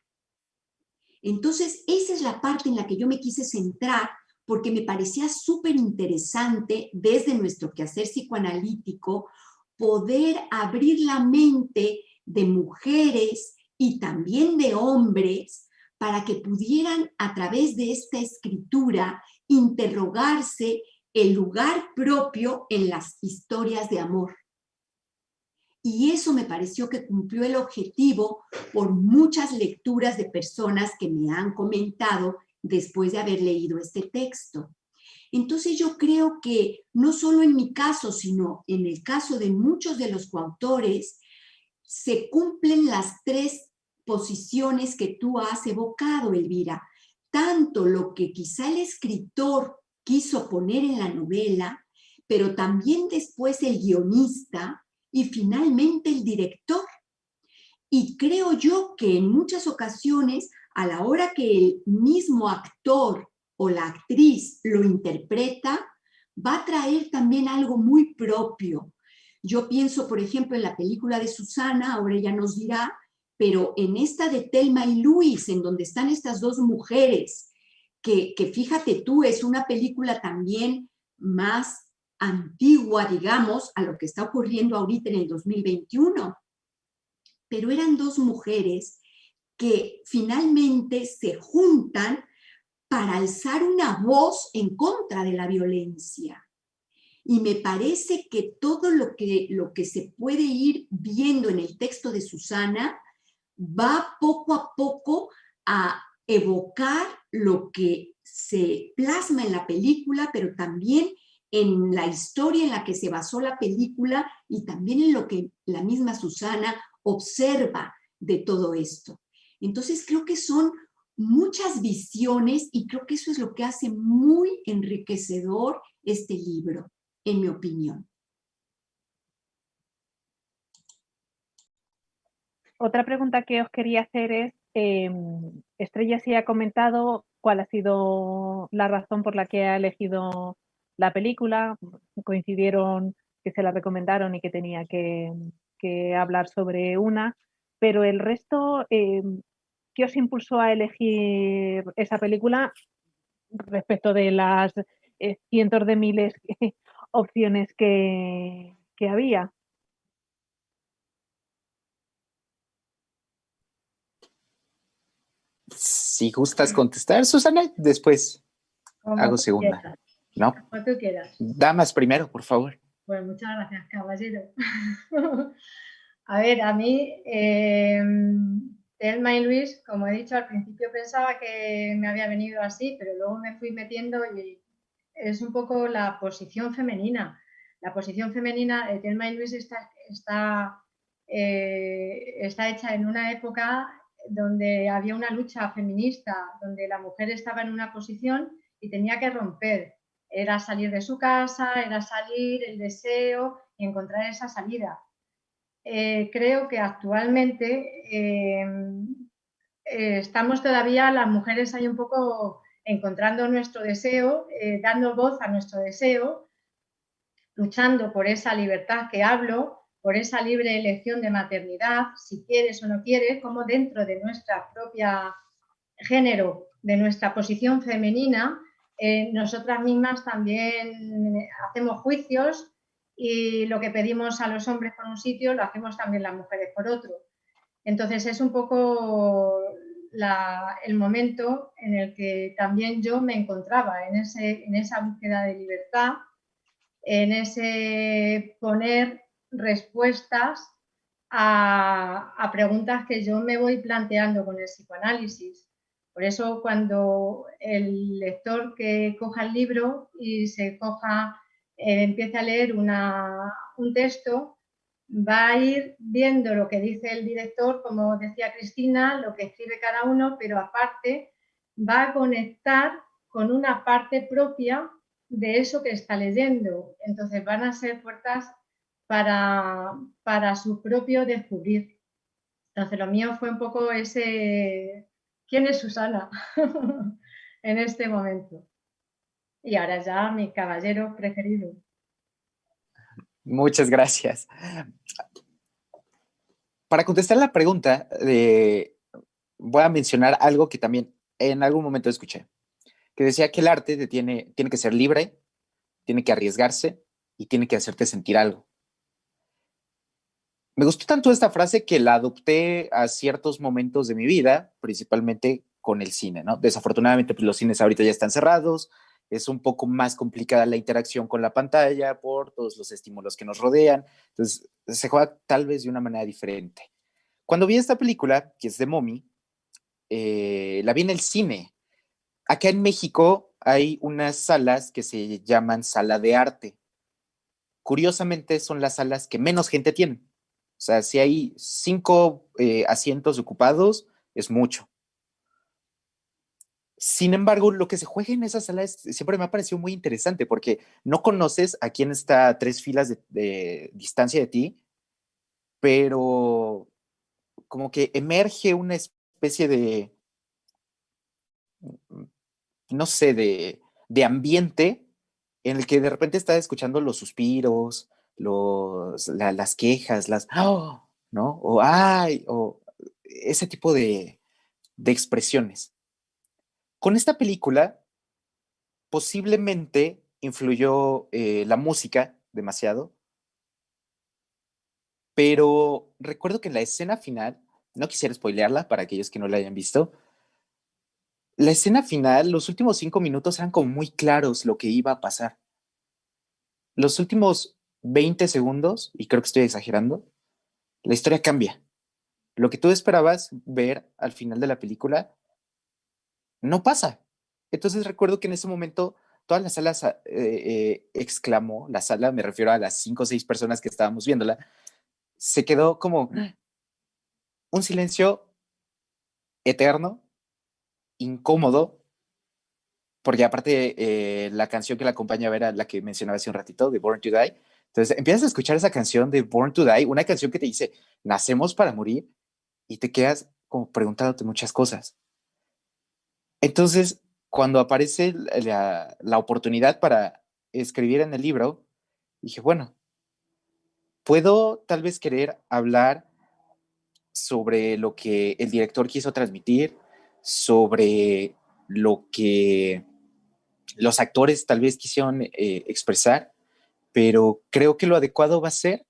Entonces, esa es la parte en la que yo me quise centrar porque me parecía súper interesante desde nuestro quehacer psicoanalítico poder abrir la mente de mujeres y también de hombres para que pudieran a través de esta escritura interrogarse el lugar propio en las historias de amor. Y eso me pareció que cumplió el objetivo por muchas lecturas de personas que me han comentado después de haber leído este texto. Entonces yo creo que no solo en mi caso, sino en el caso de muchos de los coautores, se cumplen las tres posiciones que tú has evocado, Elvira. Tanto lo que quizá el escritor quiso poner en la novela, pero también después el guionista y finalmente el director. Y creo yo que en muchas ocasiones, a la hora que el mismo actor o la actriz lo interpreta, va a traer también algo muy propio. Yo pienso, por ejemplo, en la película de Susana, ahora ella nos dirá, pero en esta de Thelma y Luis, en donde están estas dos mujeres, que fíjate tú, es una película también más antigua, digamos, a lo que está ocurriendo ahorita en el 2021. Pero eran dos mujeres que finalmente se juntan para alzar una voz en contra de la violencia. Y me parece que todo lo que se puede ir viendo en el texto de Susana va poco a poco a evocar lo que se plasma en la película, pero también en la historia en la que se basó la película y también en lo que la misma Susana observa de todo esto. Entonces creo que son muchas visiones y creo que eso es lo que hace muy enriquecedor este libro, en mi opinión. Otra pregunta que os quería hacer es, Estrella sí ha comentado cuál ha sido la razón por la que ha elegido la película, coincidieron que se la recomendaron y que tenía que hablar sobre una, pero el resto, ¿qué os impulsó a elegir esa película respecto de las cientos de miles de opciones que había? Si gustas contestar, Susana, después hago segunda. Quieras. ¿No? Como tú quieras. Damas primero, por favor. Pues muchas gracias, caballero. A ver, a mí, Thelma y Luis, como he dicho al principio, pensaba que me había venido así, pero luego me fui metiendo y es un poco la posición femenina. La posición femenina de Thelma y Luis está hecha en una época donde había una lucha feminista, donde la mujer estaba en una posición y tenía que romper. Era salir de su casa, era salir, el deseo y encontrar esa salida. Creo que actualmente estamos todavía, las mujeres ahí un poco encontrando nuestro deseo, dando voz a nuestro deseo, luchando por esa libertad que hablo, por esa libre elección de maternidad, si quieres o no quieres, como dentro de nuestra propia género, de nuestra posición femenina, nosotras mismas también hacemos juicios y lo que pedimos a los hombres por un sitio lo hacemos también las mujeres por otro. Entonces es un poco el momento en el que también yo me encontraba en esa búsqueda de libertad, en ese poner respuestas a preguntas que yo me voy planteando con el psicoanálisis. Por eso cuando el lector que coja el libro y empiece a leer un texto, va a ir viendo lo que dice el director, como decía Cristina, lo que escribe cada uno, pero aparte va a conectar con una parte propia de eso que está leyendo. Entonces van a ser puertas para su propio descubrir. Entonces lo mío fue un poco ese, ¿quién es Susana? en este momento. Y ahora ya mi caballero preferido. Muchas gracias. Para contestar la pregunta, voy a mencionar algo que también en algún momento escuché, que decía que el arte tiene que ser libre, tiene que arriesgarse y tiene que hacerte sentir algo. Me gustó tanto esta frase que la adopté a ciertos momentos de mi vida, principalmente con el cine, ¿no? Desafortunadamente, pues los cines ahorita ya están cerrados, es un poco más complicada la interacción con la pantalla por todos los estímulos que nos rodean, entonces se juega tal vez de una manera diferente. Cuando vi esta película, que es de Mommy, la vi en el cine. Acá en México hay unas salas que se llaman sala de arte. Curiosamente son las salas que menos gente tiene. O sea, si hay 5 asientos ocupados, es mucho. Sin embargo, lo que se juega en esas salas siempre me ha parecido muy interesante porque no conoces a quién está a 3 filas de distancia de ti, pero como que emerge una especie de, no sé, de ambiente en el que de repente estás escuchando los suspiros, las quejas, "Oh", ¿no? O "ay", o ese tipo de expresiones. Con esta película, posiblemente influyó la música demasiado, pero recuerdo que en la escena final, no quisiera spoilearla para aquellos que no la hayan visto, la escena final, los últimos 5 minutos eran como muy claros lo que iba a pasar. Los últimos 20 segundos, y creo que estoy exagerando, la historia cambia. Lo que tú esperabas ver al final de la película no pasa. Entonces recuerdo que en ese momento toda la sala exclamó, la sala, me refiero a las 5 o 6 personas que estábamos viéndola, se quedó como un silencio eterno, incómodo, porque aparte la canción que la acompañaba era la que mencionaba hace un ratito, de Born to Die. Entonces empiezas a escuchar esa canción de Born to Die, una canción que te dice, nacemos para morir, y te quedas como preguntándote muchas cosas. Entonces, cuando aparece la oportunidad para escribir en el libro, dije, bueno, puedo tal vez querer hablar sobre lo que el director quiso transmitir, sobre lo que los actores tal vez quisieron expresar, pero creo que lo adecuado va a ser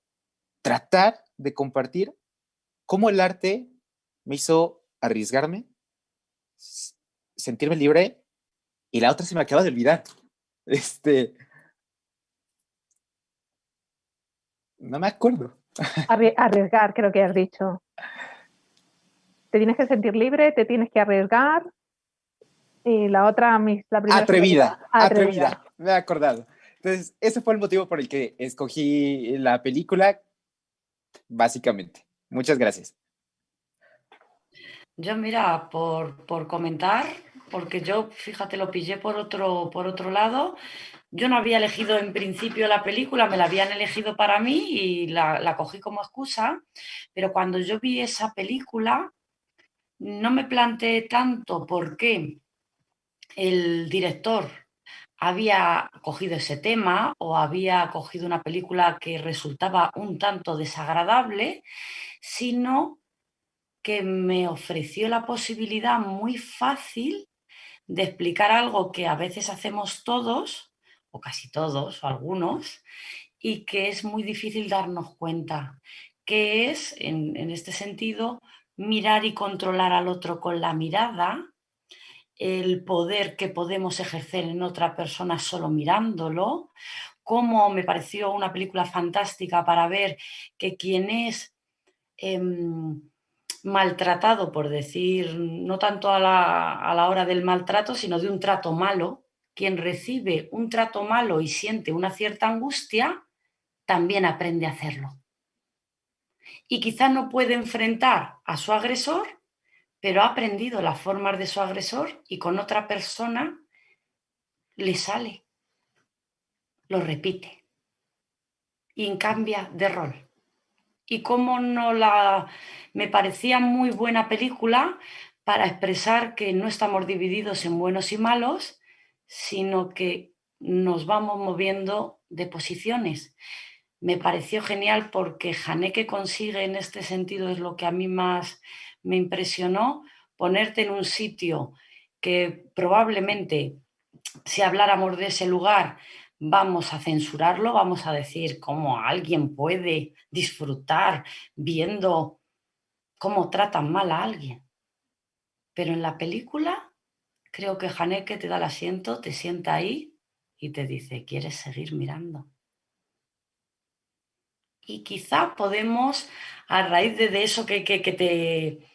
tratar de compartir cómo el arte me hizo arriesgarme, sentirme libre, y la otra se me acaba de olvidar. No me acuerdo. Arriesgar, creo que has dicho. Te tienes que sentir libre, te tienes que arriesgar. Y la otra, la primera. Atrevida, me he acordado. Entonces, ese fue el motivo por el que escogí la película, básicamente. Muchas gracias. Yo, mira, por comentar, porque yo, fíjate, lo pillé por otro lado. Yo no había elegido en principio la película, me la habían elegido para mí y la cogí como excusa, pero cuando yo vi esa película no me planteé tanto por qué el director había cogido ese tema o había cogido una película que resultaba un tanto desagradable, sino que me ofreció la posibilidad muy fácil de explicar algo que a veces hacemos todos, o casi todos, o algunos, y que es muy difícil darnos cuenta, que es, en este sentido, mirar y controlar al otro con la mirada, el poder que podemos ejercer en otra persona solo mirándolo, cómo me pareció una película fantástica para ver que quien es maltratado, por decir, no tanto a la hora del maltrato, sino de un trato malo, quien recibe un trato malo y siente una cierta angustia, también aprende a hacerlo. Y quizá no puede enfrentar a su agresor, pero ha aprendido las formas de su agresor y con otra persona le sale, lo repite y cambia de rol. Y cómo no me parecía muy buena película para expresar que no estamos divididos en buenos y malos, sino que nos vamos moviendo de posiciones. Me pareció genial porque Haneke consigue en este sentido, es lo que a mí más me impresionó, ponerte en un sitio que probablemente, si habláramos de ese lugar, vamos a censurarlo, vamos a decir cómo alguien puede disfrutar viendo cómo tratan mal a alguien. Pero en la película creo que Haneke te da el asiento, te sienta ahí y te dice, ¿quieres seguir mirando? Y quizá podemos, a raíz de eso que te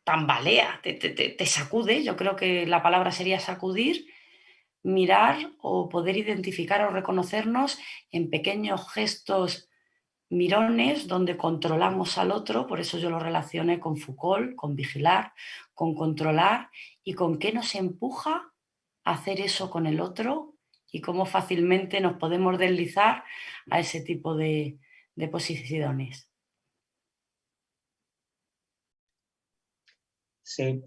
tambalea, te sacude, yo creo que la palabra sería sacudir, mirar o poder identificar o reconocernos en pequeños gestos mirones donde controlamos al otro, por eso yo lo relacioné con Foucault, con vigilar, con controlar y con qué nos empuja a hacer eso con el otro y cómo fácilmente nos podemos deslizar a ese tipo de posiciones. Sí,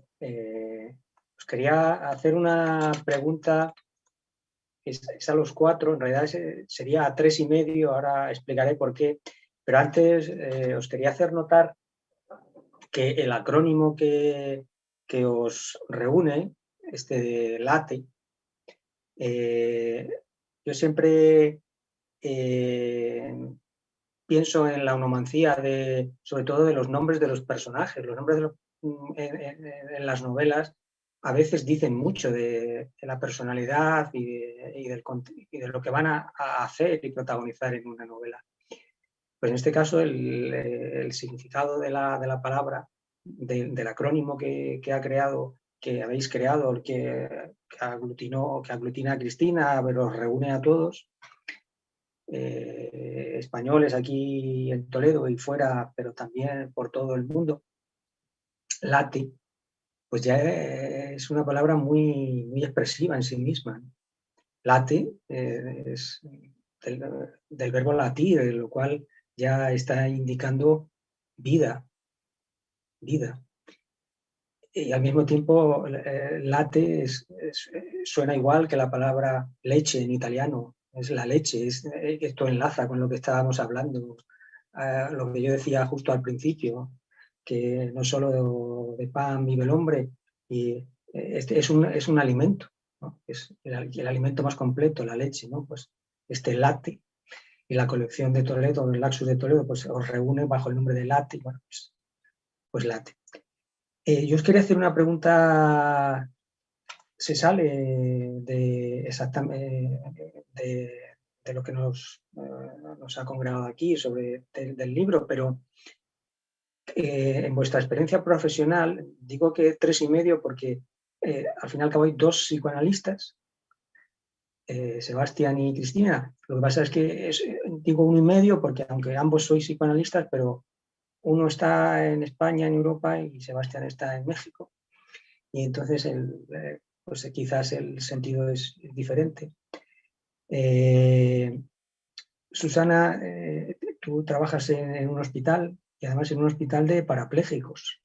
os quería hacer una pregunta. Es a los 4, en realidad sería a 3:30, ahora explicaré por qué. Pero antes os quería hacer notar que el acrónimo que os reúne, este de LATE, yo siempre pienso en la onomancía, sobre todo de los nombres de los personajes. Los nombres en las novelas a veces dicen mucho de la personalidad y de lo que van a hacer y protagonizar en una novela. Pues en este caso el significado de la palabra, del acrónimo que habéis creado, que aglutina a Cristina, pero os reúne a todos, españoles aquí en Toledo y fuera, pero también por todo el mundo, LATE, pues ya es una palabra muy, muy expresiva en sí misma. Late es del verbo latir, lo cual ya está indicando vida. Y al mismo tiempo, latte suena igual que la palabra leche en italiano. Es la leche. Esto enlaza con lo que estábamos hablando. Lo que yo decía justo al principio, que no solo de pan vive el hombre, y es un alimento, ¿no? Es el alimento más completo, la leche, ¿no? Pues este latte y la colección de Toledo, el Laxus de Toledo, pues os reúne bajo el nombre de latte, bueno, pues latte. Yo os quería hacer una pregunta, se sale de lo que nos ha congregado aquí del libro, pero en vuestra experiencia profesional, digo que 3:30 porque al final acabo hay 2 psicoanalistas, Sebastián y Cristina. Lo que pasa es que digo 1:30 porque aunque ambos sois psicoanalistas, pero uno está en España, en Europa, y Sebastián está en México. Y entonces pues quizás el sentido es diferente. Susana, tú trabajas en un hospital y además en un hospital de parapléjicos.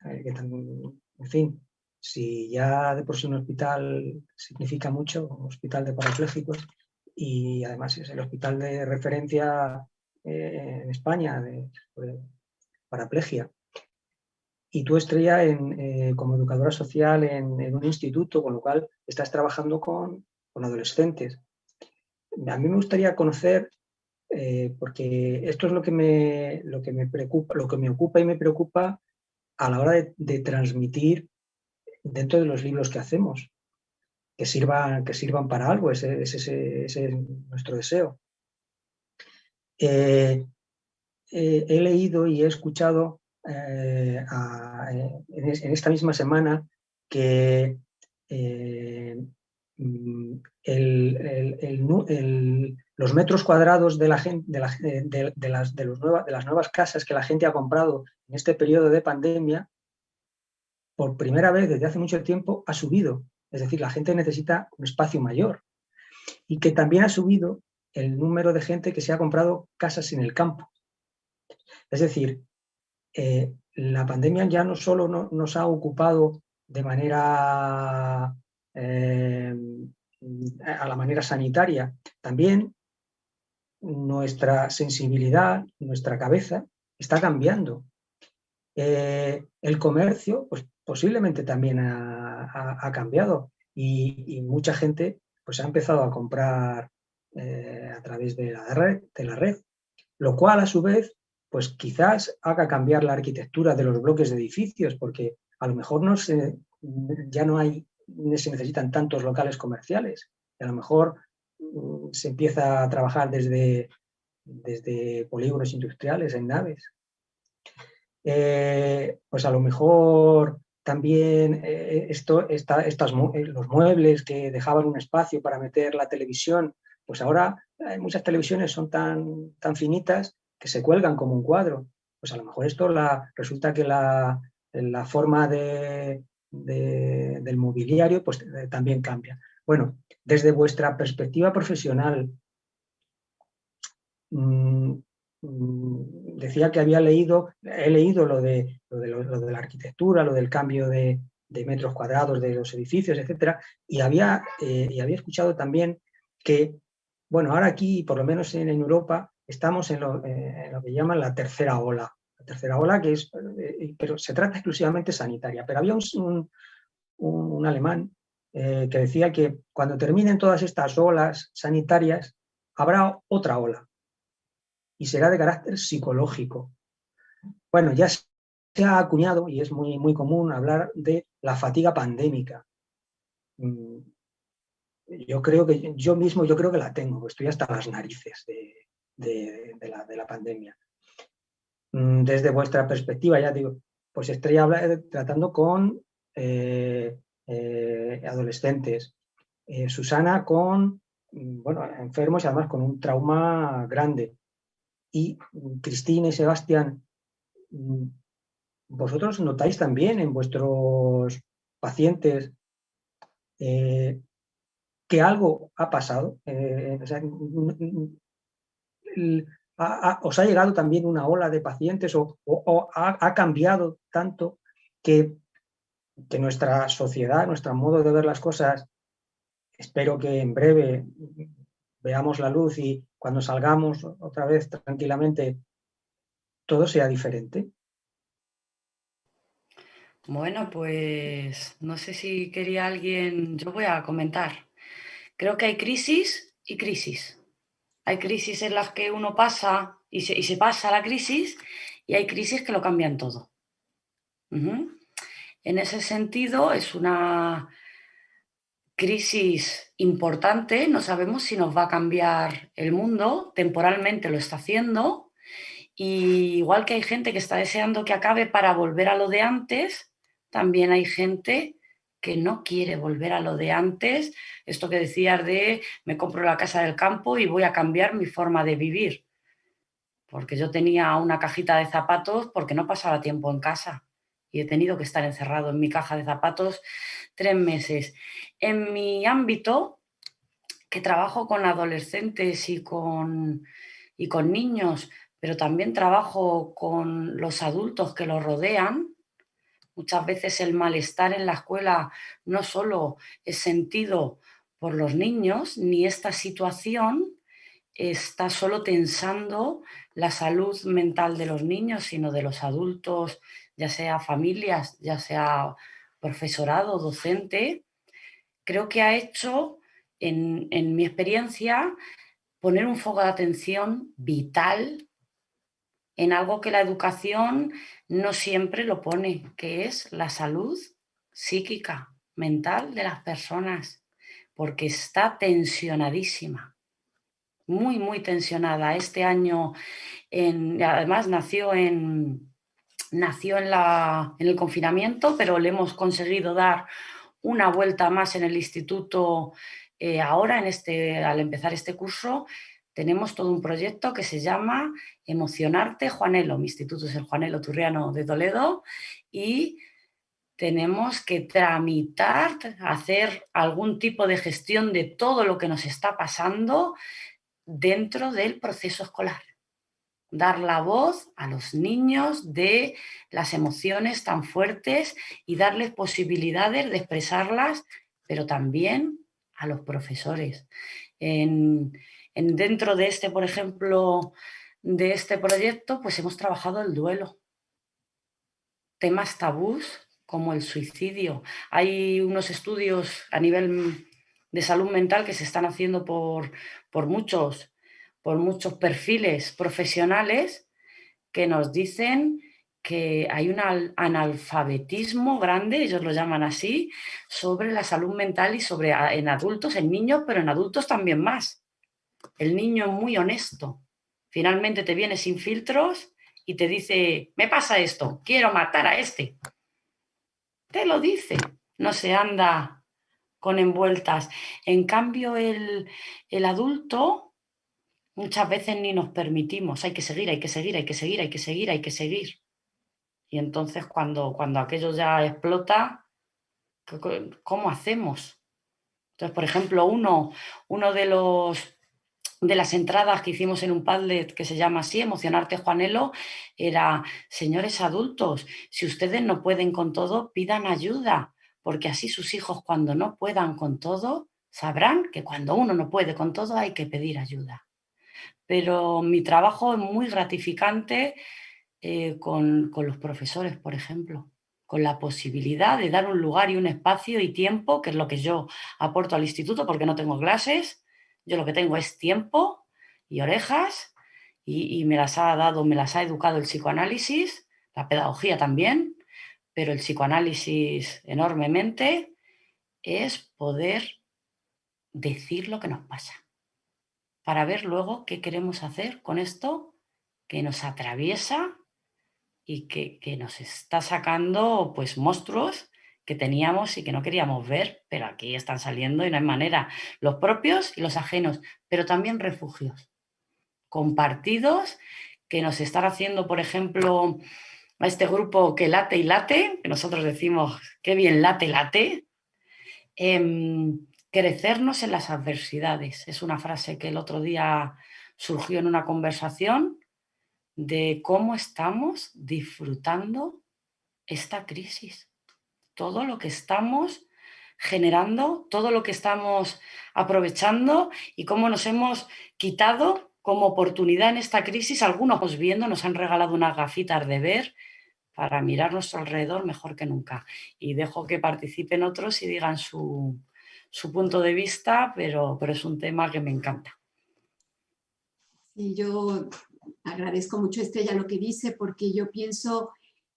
En fin, si ya de por sí un hospital significa mucho, un hospital de parapléjicos, y además es el hospital de referencia en España de paraplegia. Y tú, Estrella, como educadora social en un instituto, con lo cual estás trabajando con adolescentes. A mí me gustaría conocer, porque esto es lo que me preocupa, lo que me ocupa y me preocupa a la hora de transmitir dentro de los libros que hacemos, que sirvan para algo, ese es nuestro deseo. He leído y he escuchado en esta misma semana que los metros cuadrados de las nuevas casas que la gente ha comprado en este periodo de pandemia, por primera vez desde hace mucho tiempo ha subido. Es decir, la gente necesita un espacio mayor, y que también ha subido el número de gente que se ha comprado casas en el campo. Es decir, la pandemia ya no solo nos ha ocupado de manera a la manera sanitaria. También nuestra sensibilidad, nuestra cabeza está cambiando. El comercio, pues posiblemente también ha cambiado y mucha gente pues ha empezado a comprar a través de la red, lo cual a su vez pues quizás haga cambiar la arquitectura de los bloques de edificios, porque a lo mejor ya no se necesitan tantos locales comerciales, y a lo mejor se empieza a trabajar desde polígonos industriales en naves. Pues a lo mejor también los muebles que dejaban un espacio para meter la televisión, pues ahora muchas televisiones son tan finitas que se cuelgan como un cuadro. Pues a lo mejor esto resulta que la forma del mobiliario pues también cambia. Bueno, desde vuestra perspectiva profesional, decía que he leído lo de la arquitectura, lo del cambio de metros cuadrados de los edificios, etcétera, y había escuchado también que, bueno, ahora aquí, por lo menos en Europa, estamos en lo que llaman la tercera ola. La tercera ola pero se trata exclusivamente sanitaria. Pero había un alemán que decía que cuando terminen todas estas olas sanitarias, habrá otra ola y será de carácter psicológico. Bueno, ya se ha acuñado y es muy, muy común hablar de la fatiga pandémica. Yo creo que la tengo, estoy hasta las narices de la pandemia. Desde vuestra perspectiva, ya digo, pues estoy tratando con adolescentes, Susana con enfermos y además con un trauma grande. Y Cristina y Sebastián, ¿vosotros notáis también en vuestros pacientes que algo ha pasado? ¿Os ha llegado también una ola de pacientes o ha cambiado tanto que nuestra sociedad, nuestro modo de ver las cosas, espero que en breve veamos la luz y cuando salgamos otra vez tranquilamente todo sea diferente? Bueno, pues no sé si quería alguien, yo voy a comentar. Creo que hay crisis y crisis. Hay crisis en las que uno pasa y se pasa la crisis y hay crisis que lo cambian todo. En ese sentido es una crisis importante, no sabemos si nos va a cambiar el mundo, temporalmente lo está haciendo, y igual que hay gente que está deseando que acabe para volver a lo de antes, también hay gente que no quiere volver a lo de antes, esto que decías de me compro la casa del campo y voy a cambiar mi forma de vivir, porque yo tenía una cajita de zapatos porque no pasaba tiempo en casa y he tenido que estar encerrado en mi caja de zapatos 3 meses. En mi ámbito, que trabajo con adolescentes y con niños, pero también trabajo con los adultos que los rodean, muchas veces el malestar en la escuela no solo es sentido por los niños, ni esta situación está solo tensando la salud mental de los niños, sino de los adultos, ya sea familias, ya sea profesorado, docente. Creo que ha hecho, en mi experiencia, poner un foco de atención vital en algo que la educación no siempre lo pone, que es la salud psíquica, mental de las personas, porque está tensionadísima, muy, muy tensionada. Este año, además, nació en el confinamiento, pero le hemos conseguido dar una vuelta más en el instituto ahora, al empezar este curso. Tenemos todo un proyecto que se llama Emocionarte Juanelo. Mi instituto es el Juanelo Turriano de Toledo y tenemos que tramitar, hacer algún tipo de gestión de todo lo que nos está pasando dentro del proceso escolar. Dar la voz a los niños de las emociones tan fuertes y darles posibilidades de expresarlas, pero también a los profesores. Dentro de este, por ejemplo, de este proyecto, pues hemos trabajado el duelo. Temas tabús como el suicidio. Hay unos estudios a nivel de salud mental que se están haciendo por muchos perfiles profesionales que nos dicen que hay un analfabetismo grande, ellos lo llaman así, sobre la salud mental y en adultos, en niños, pero en adultos también más. El niño es muy honesto. Finalmente te viene sin filtros y te dice, me pasa esto, quiero matar a este. Te lo dice, no se anda con envueltas. En cambio, el adulto muchas veces ni nos permitimos, hay que seguir, hay que seguir, hay que seguir, hay que seguir, hay que seguir. Y entonces cuando aquello ya explota, ¿cómo hacemos? Entonces, por ejemplo, uno de las entradas que hicimos en un Padlet que se llama así, Emocionarte Juanelo, era, señores adultos, si ustedes no pueden con todo, pidan ayuda, porque así sus hijos cuando no puedan con todo, sabrán que cuando uno no puede con todo hay que pedir ayuda. Pero mi trabajo es muy gratificante con los profesores, por ejemplo, con la posibilidad de dar un lugar y un espacio y tiempo, que es lo que yo aporto al instituto porque no tengo clases, yo lo que tengo es tiempo y orejas y me las ha educado el psicoanálisis, la pedagogía también, pero el psicoanálisis enormemente, es poder decir lo que nos pasa, para ver luego qué queremos hacer con esto que nos atraviesa y que nos está sacando pues monstruos que teníamos y que no queríamos ver, pero aquí están saliendo y no hay manera. Los propios y los ajenos, pero también refugios compartidos que nos están haciendo, por ejemplo, a este grupo que late y late, que nosotros decimos qué bien late, crecernos en las adversidades. Es una frase que el otro día surgió en una conversación de cómo estamos disfrutando esta crisis. Todo lo que estamos generando, todo lo que estamos aprovechando y cómo nos hemos quitado como oportunidad en esta crisis. Algunos viendo nos han regalado unas gafitas de ver para mirar nuestro alrededor mejor que nunca. Y dejo que participen otros y digan su punto de vista, pero es un tema que me encanta. Y yo agradezco mucho, Estrella, lo que dice, porque yo pienso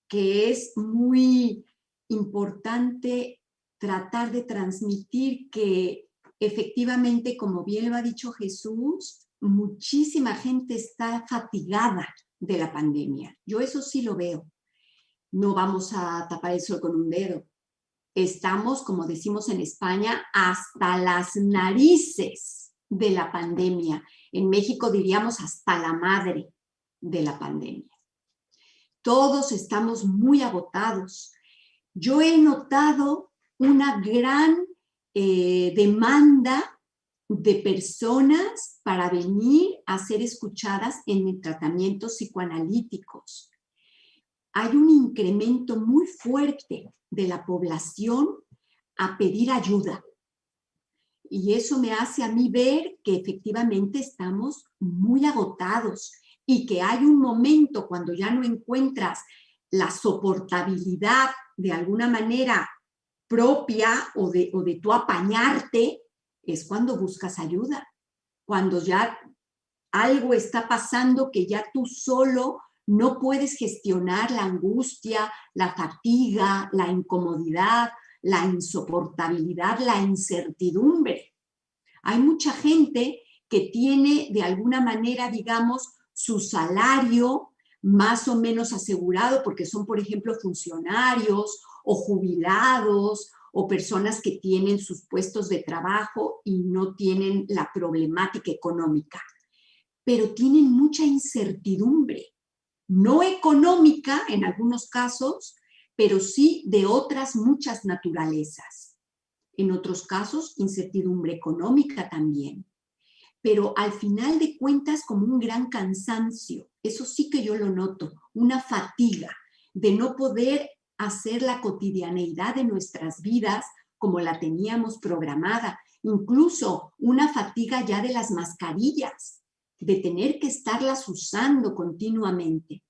que es muy importante tratar de transmitir que efectivamente, como bien lo ha dicho Jesús, muchísima gente está fatigada de la pandemia. Yo eso sí lo veo. No vamos a tapar el sol con un dedo. Estamos, como decimos en España, hasta las narices de la pandemia. En México diríamos hasta la madre de la pandemia. Todos estamos muy agotados. Yo he notado una gran demanda de personas para venir a ser escuchadas en tratamientos psicoanalíticos. Hay un incremento muy fuerte de la población a pedir ayuda. Y eso me hace a mí ver que efectivamente estamos muy agotados y que hay un momento cuando ya no encuentras la soportabilidad de alguna manera propia o de tú apañarte, es cuando buscas ayuda. Cuando ya algo está pasando que ya tú solo no puedes gestionar la angustia, la fatiga, la incomodidad, la insoportabilidad, la incertidumbre. Hay mucha gente que tiene de alguna manera, digamos, su salario más o menos asegurado porque son, por ejemplo, funcionarios o jubilados o personas que tienen sus puestos de trabajo y no tienen la problemática económica, pero tienen mucha incertidumbre, no económica en algunos casos, pero sí de otras muchas naturalezas. En otros casos, incertidumbre económica también. Pero al final de cuentas, como un gran cansancio, eso sí que yo lo noto, una fatiga de no poder hacer la cotidianeidad de nuestras vidas como la teníamos programada, incluso una fatiga ya de las mascarillas, de tener que estarlas usando continuamente.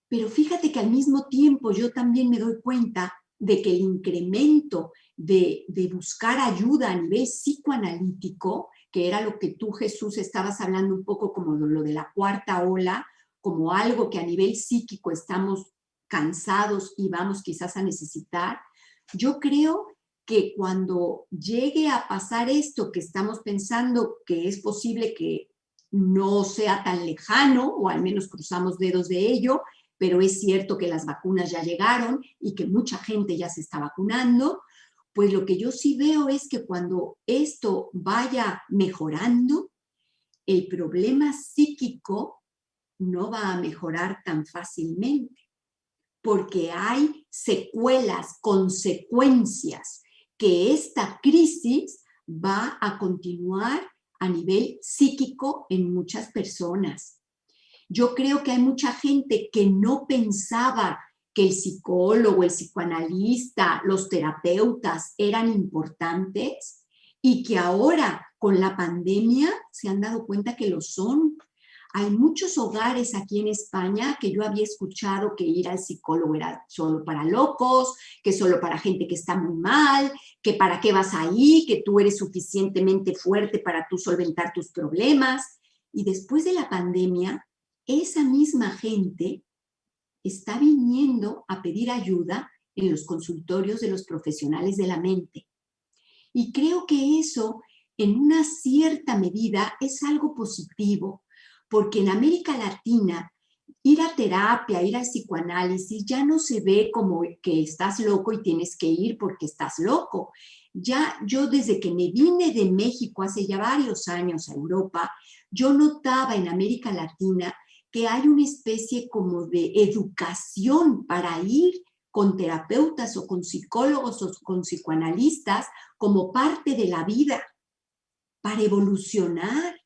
Pero fíjate que al mismo tiempo yo también me doy cuenta de que el incremento de buscar ayuda a nivel psicoanalítico, que era lo que tú, Jesús, estabas hablando un poco como lo de la cuarta ola, como algo que a nivel psíquico estamos cansados y vamos quizás a necesitar. Yo creo que cuando llegue a pasar esto que estamos pensando que es posible que no sea tan lejano, o al menos cruzamos dedos de ello, pero es cierto que las vacunas ya llegaron y que mucha gente ya se está vacunando, pues lo que yo sí veo es que cuando esto vaya mejorando, el problema psíquico no va a mejorar tan fácilmente, porque hay secuelas, consecuencias, que esta crisis va a continuar a nivel psíquico en muchas personas. Yo creo que hay mucha gente que no pensaba que el psicólogo, el psicoanalista, los terapeutas eran importantes y que ahora con la pandemia se han dado cuenta que lo son. Hay muchos hogares aquí en España que yo había escuchado que ir al psicólogo era solo para locos, que solo para gente que está muy mal, que para qué vas ahí, que tú eres suficientemente fuerte para tú solventar tus problemas. Y después de la pandemia, esa misma gente está viniendo a pedir ayuda en los consultorios de los profesionales de la mente. Y creo que eso, en una cierta medida, es algo positivo, porque en América Latina ir a terapia, ir al psicoanálisis, ya no se ve como que estás loco y tienes que ir porque estás loco. Ya yo desde que me vine de México hace ya varios años a Europa, yo notaba en América Latina que hay una especie como de educación para ir con terapeutas o con psicólogos o con psicoanalistas como parte de la vida, para evolucionar,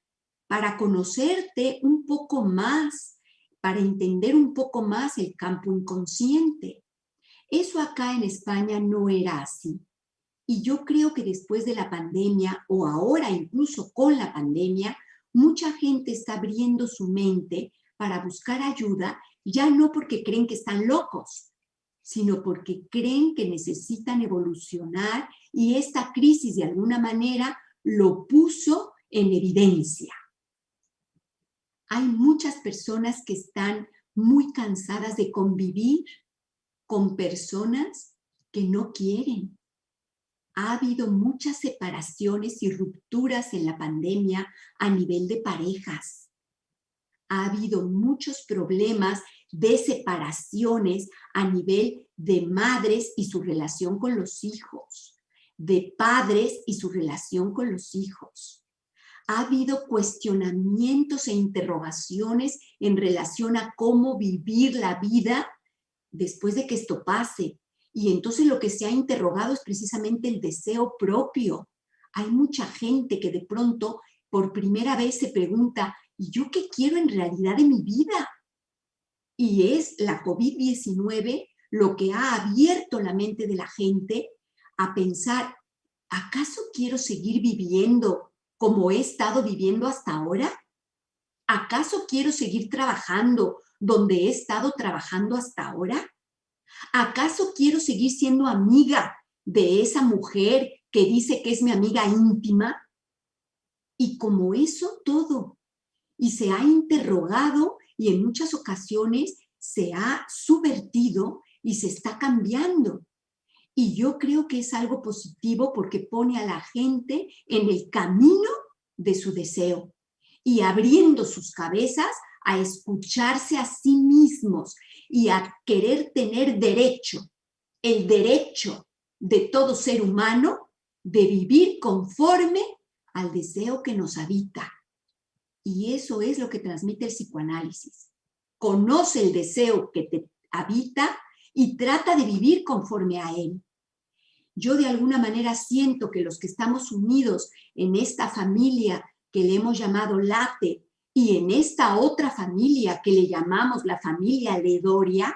para conocerte un poco más, para entender un poco más el campo inconsciente. Eso acá en España no era así. Y yo creo que después de la pandemia, o ahora incluso con la pandemia, mucha gente está abriendo su mente para buscar ayuda, ya no porque creen que están locos, sino porque creen que necesitan evolucionar y esta crisis de alguna manera lo puso en evidencia. Hay muchas personas que están muy cansadas de convivir con personas que no quieren. Ha habido muchas separaciones y rupturas en la pandemia a nivel de parejas. Ha habido muchos problemas de separaciones a nivel de madres y su relación con los hijos, de padres y su relación con los hijos. Ha habido cuestionamientos e interrogaciones en relación a cómo vivir la vida después de que esto pase. Y entonces lo que se ha interrogado es precisamente el deseo propio. Hay mucha gente que de pronto por primera vez se pregunta, ¿y yo qué quiero en realidad de mi vida? Y es la COVID-19 lo que ha abierto la mente de la gente a pensar, ¿acaso quiero seguir viviendo como he estado viviendo hasta ahora? ¿Acaso quiero seguir trabajando donde he estado trabajando hasta ahora? ¿Acaso quiero seguir siendo amiga de esa mujer que dice que es mi amiga íntima? Y como eso todo. Y se ha interrogado y en muchas ocasiones se ha subvertido y se está cambiando. Y yo creo que es algo positivo porque pone a la gente en el camino de su deseo y abriendo sus cabezas a escucharse a sí mismos y a querer tener derecho, el derecho de todo ser humano de vivir conforme al deseo que nos habita. Y eso es lo que transmite el psicoanálisis. Conoce el deseo que te habita y trata de vivir conforme a él. Yo de alguna manera siento que los que estamos unidos en esta familia que le hemos llamado Late y en esta otra familia que le llamamos la familia Ledoria,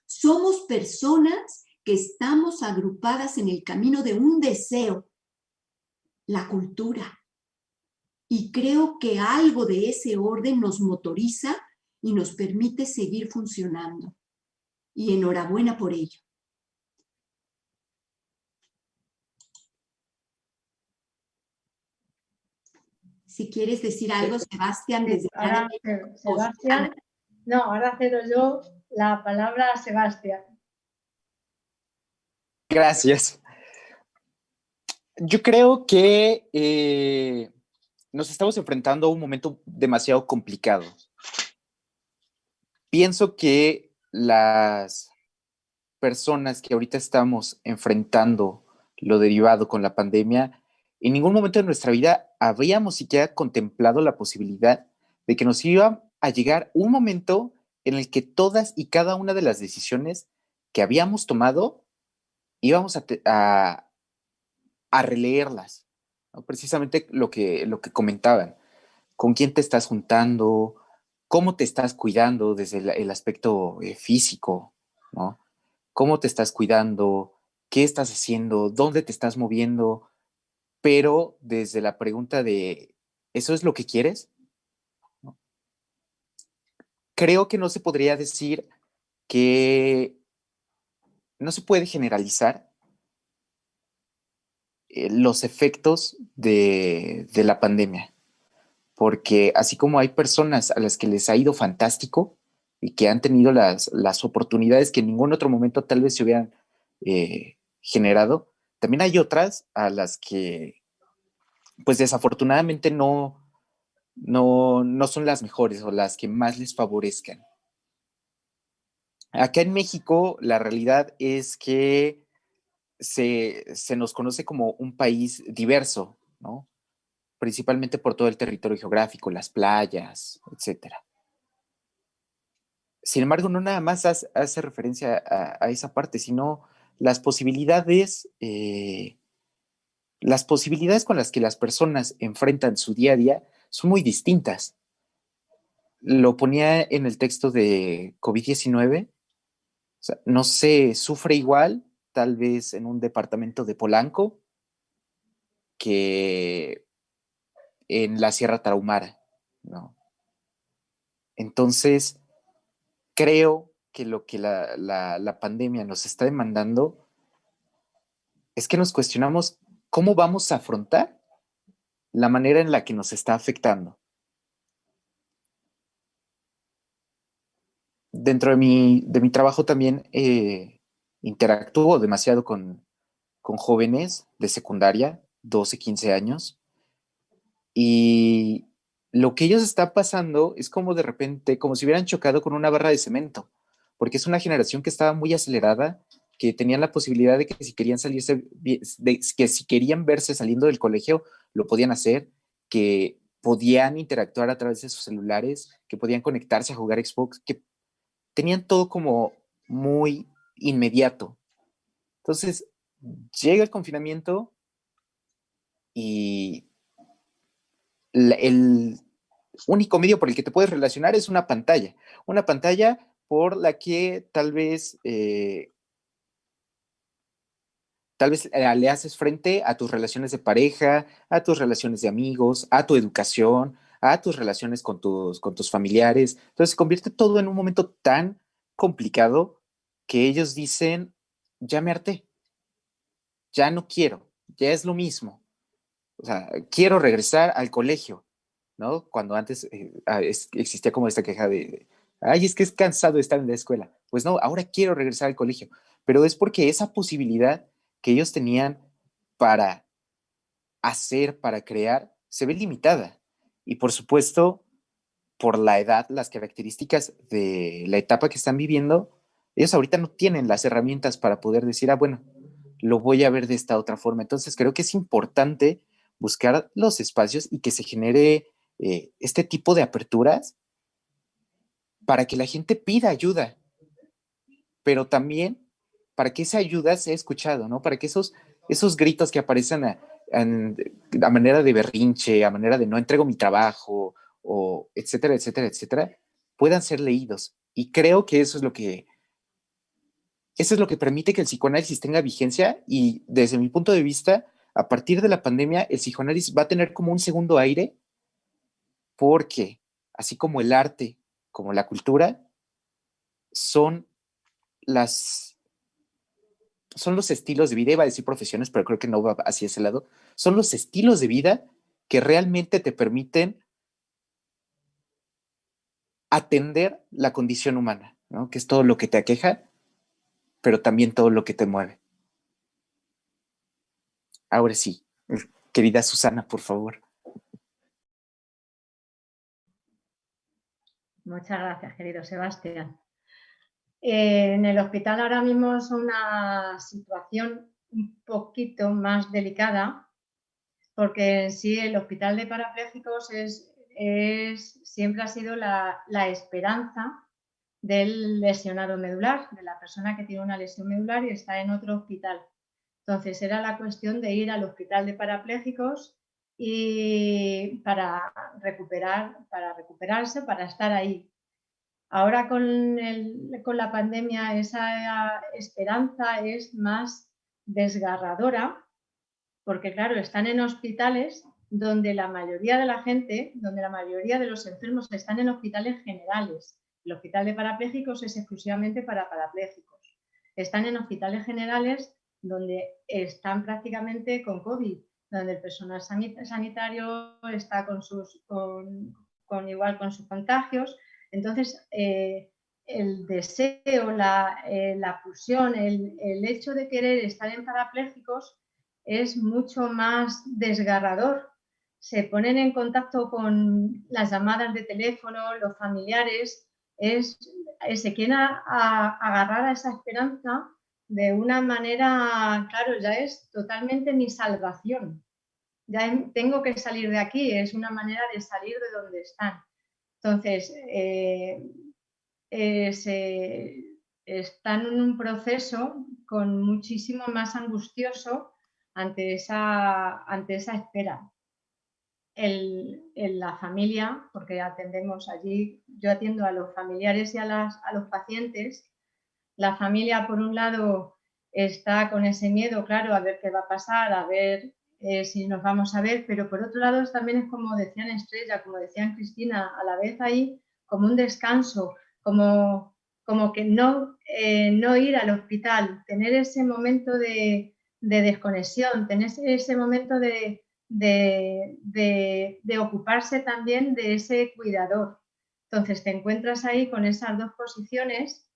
somos personas que estamos agrupadas en el camino de un deseo la cultura. Y creo que algo de ese orden nos motoriza y nos permite seguir funcionando. Y enhorabuena por ello. Si quieres decir algo, Sebastián, desde ahora, Sebastián, no, ahora cedo yo la palabra a Sebastián. Gracias. Yo creo que nos estamos enfrentando a un momento demasiado complicado. Pienso que las personas que ahorita estamos enfrentando lo derivado con la pandemia, en ningún momento de nuestra vida habíamos siquiera contemplado la posibilidad de que nos iba a llegar un momento en el que todas y cada una de las decisiones que habíamos tomado íbamos a releerlas, ¿no? Precisamente lo que comentaban, con quién te estás juntando, cómo te estás cuidando desde el aspecto físico, ¿no? Cómo te estás cuidando, qué estás haciendo, dónde te estás moviendo, pero desde la pregunta de, ¿eso es lo que quieres? ¿No? Creo que no se podría decir que no se puede generalizar los efectos de la pandemia, porque así como hay personas a las que les ha ido fantástico y que han tenido las oportunidades que en ningún otro momento tal vez se hubieran generado, también hay otras a las que pues desafortunadamente no son las mejores o las que más les favorezcan. Acá en México la realidad es que se nos conoce como un país diverso, ¿no? Principalmente por todo el territorio geográfico, las playas, etcétera. Sin embargo, no nada más hace referencia a esa parte, sino las posibilidades con las que las personas enfrentan su día a día son muy distintas. Lo ponía en el texto de COVID-19, o sea, no se sufre igual, tal vez en un departamento de Polanco, que en la Sierra Tarahumara, ¿no? Entonces, creo que lo que la pandemia nos está demandando es que nos cuestionamos cómo vamos a afrontar la manera en la que nos está afectando. Dentro de mi trabajo también interactúo demasiado con jóvenes de secundaria, 12, 15 años, y lo que ellos están pasando es como de repente, como si hubieran chocado con una barra de cemento, porque es una generación que estaba muy acelerada, que tenían la posibilidad de que si querían salirse, que si querían verse saliendo del colegio, lo podían hacer, que podían interactuar a través de sus celulares, que podían conectarse a jugar Xbox, que tenían todo como muy inmediato. Entonces, llega el confinamiento y el único medio por el que te puedes relacionar es una pantalla por la que tal vez le haces frente a tus relaciones de pareja, a tus relaciones de amigos, a tu educación, a tus relaciones con tus familiares. Entonces se convierte todo en un momento tan complicado que ellos dicen, ya me harté, ya no quiero, ya es lo mismo. O sea, quiero regresar al colegio, ¿no? Cuando antes existía como esta queja de, ay, es que es cansado de estar en la escuela. Pues no, ahora quiero regresar al colegio, pero es porque esa posibilidad que ellos tenían para hacer, para crear, se ve limitada. Y por supuesto, por la edad, las características de la etapa que están viviendo, ellos ahorita no tienen las herramientas para poder decir, ah, bueno, lo voy a ver de esta otra forma. Entonces creo que es importante buscar los espacios y que se genere este tipo de aperturas para que la gente pida ayuda, pero también para que esa ayuda sea escuchada, ¿no? Para que esos gritos que aparecen a manera de berrinche, a manera de no entrego mi trabajo, o etcétera, etcétera, etcétera, puedan ser leídos. Y creo que eso es lo que permite que el psicoanálisis tenga vigencia y desde mi punto de vista a partir de la pandemia el psicoanálisis va a tener como un segundo aire, porque así como el arte, como la cultura, son los estilos de vida, iba a decir profesiones, pero creo que no va hacia ese lado, son los estilos de vida que realmente te permiten atender la condición humana, ¿no? Que es todo lo que te aqueja, pero también todo lo que te mueve. Ahora sí, querida Susana, por favor. Muchas gracias, querido Sebastián. En el hospital ahora mismo es una situación un poquito más delicada, porque en sí el hospital de parapléjicos siempre ha sido la esperanza del lesionado medular, de la persona que tiene una lesión medular y está en otro hospital. Entonces era la cuestión de ir al hospital de parapléjicos y para recuperarse, para estar ahí. Ahora con la pandemia esa esperanza es más desgarradora, porque claro, están en hospitales donde la mayoría de la gente, donde la mayoría de los enfermos están en hospitales generales. El hospital de parapléjicos es exclusivamente para parapléjicos. Están en hospitales generales donde están prácticamente con COVID, donde el personal sanitario está con sus contagios. Entonces, el deseo, la pulsión, el hecho de querer estar en parapléjicos es mucho más desgarrador. Se ponen en contacto con las llamadas de teléfono, los familiares, se quieren agarrar a esa esperanza de una manera, claro, ya es totalmente mi salvación. Ya tengo que salir de aquí, es una manera de salir de donde están. Entonces, están en un proceso con muchísimo más angustioso ante esa espera. En la familia, porque atendemos allí, yo atiendo a los familiares y a los pacientes. La familia, por un lado, está con ese miedo, claro, a ver qué va a pasar, a ver si nos vamos a ver, pero por otro lado también es como decían Estrella, como decían Cristina, a la vez ahí como un descanso, como que no ir al hospital, tener ese momento de desconexión, tener ese momento de ocuparse también de ese cuidador. Entonces te encuentras ahí con esas dos posiciones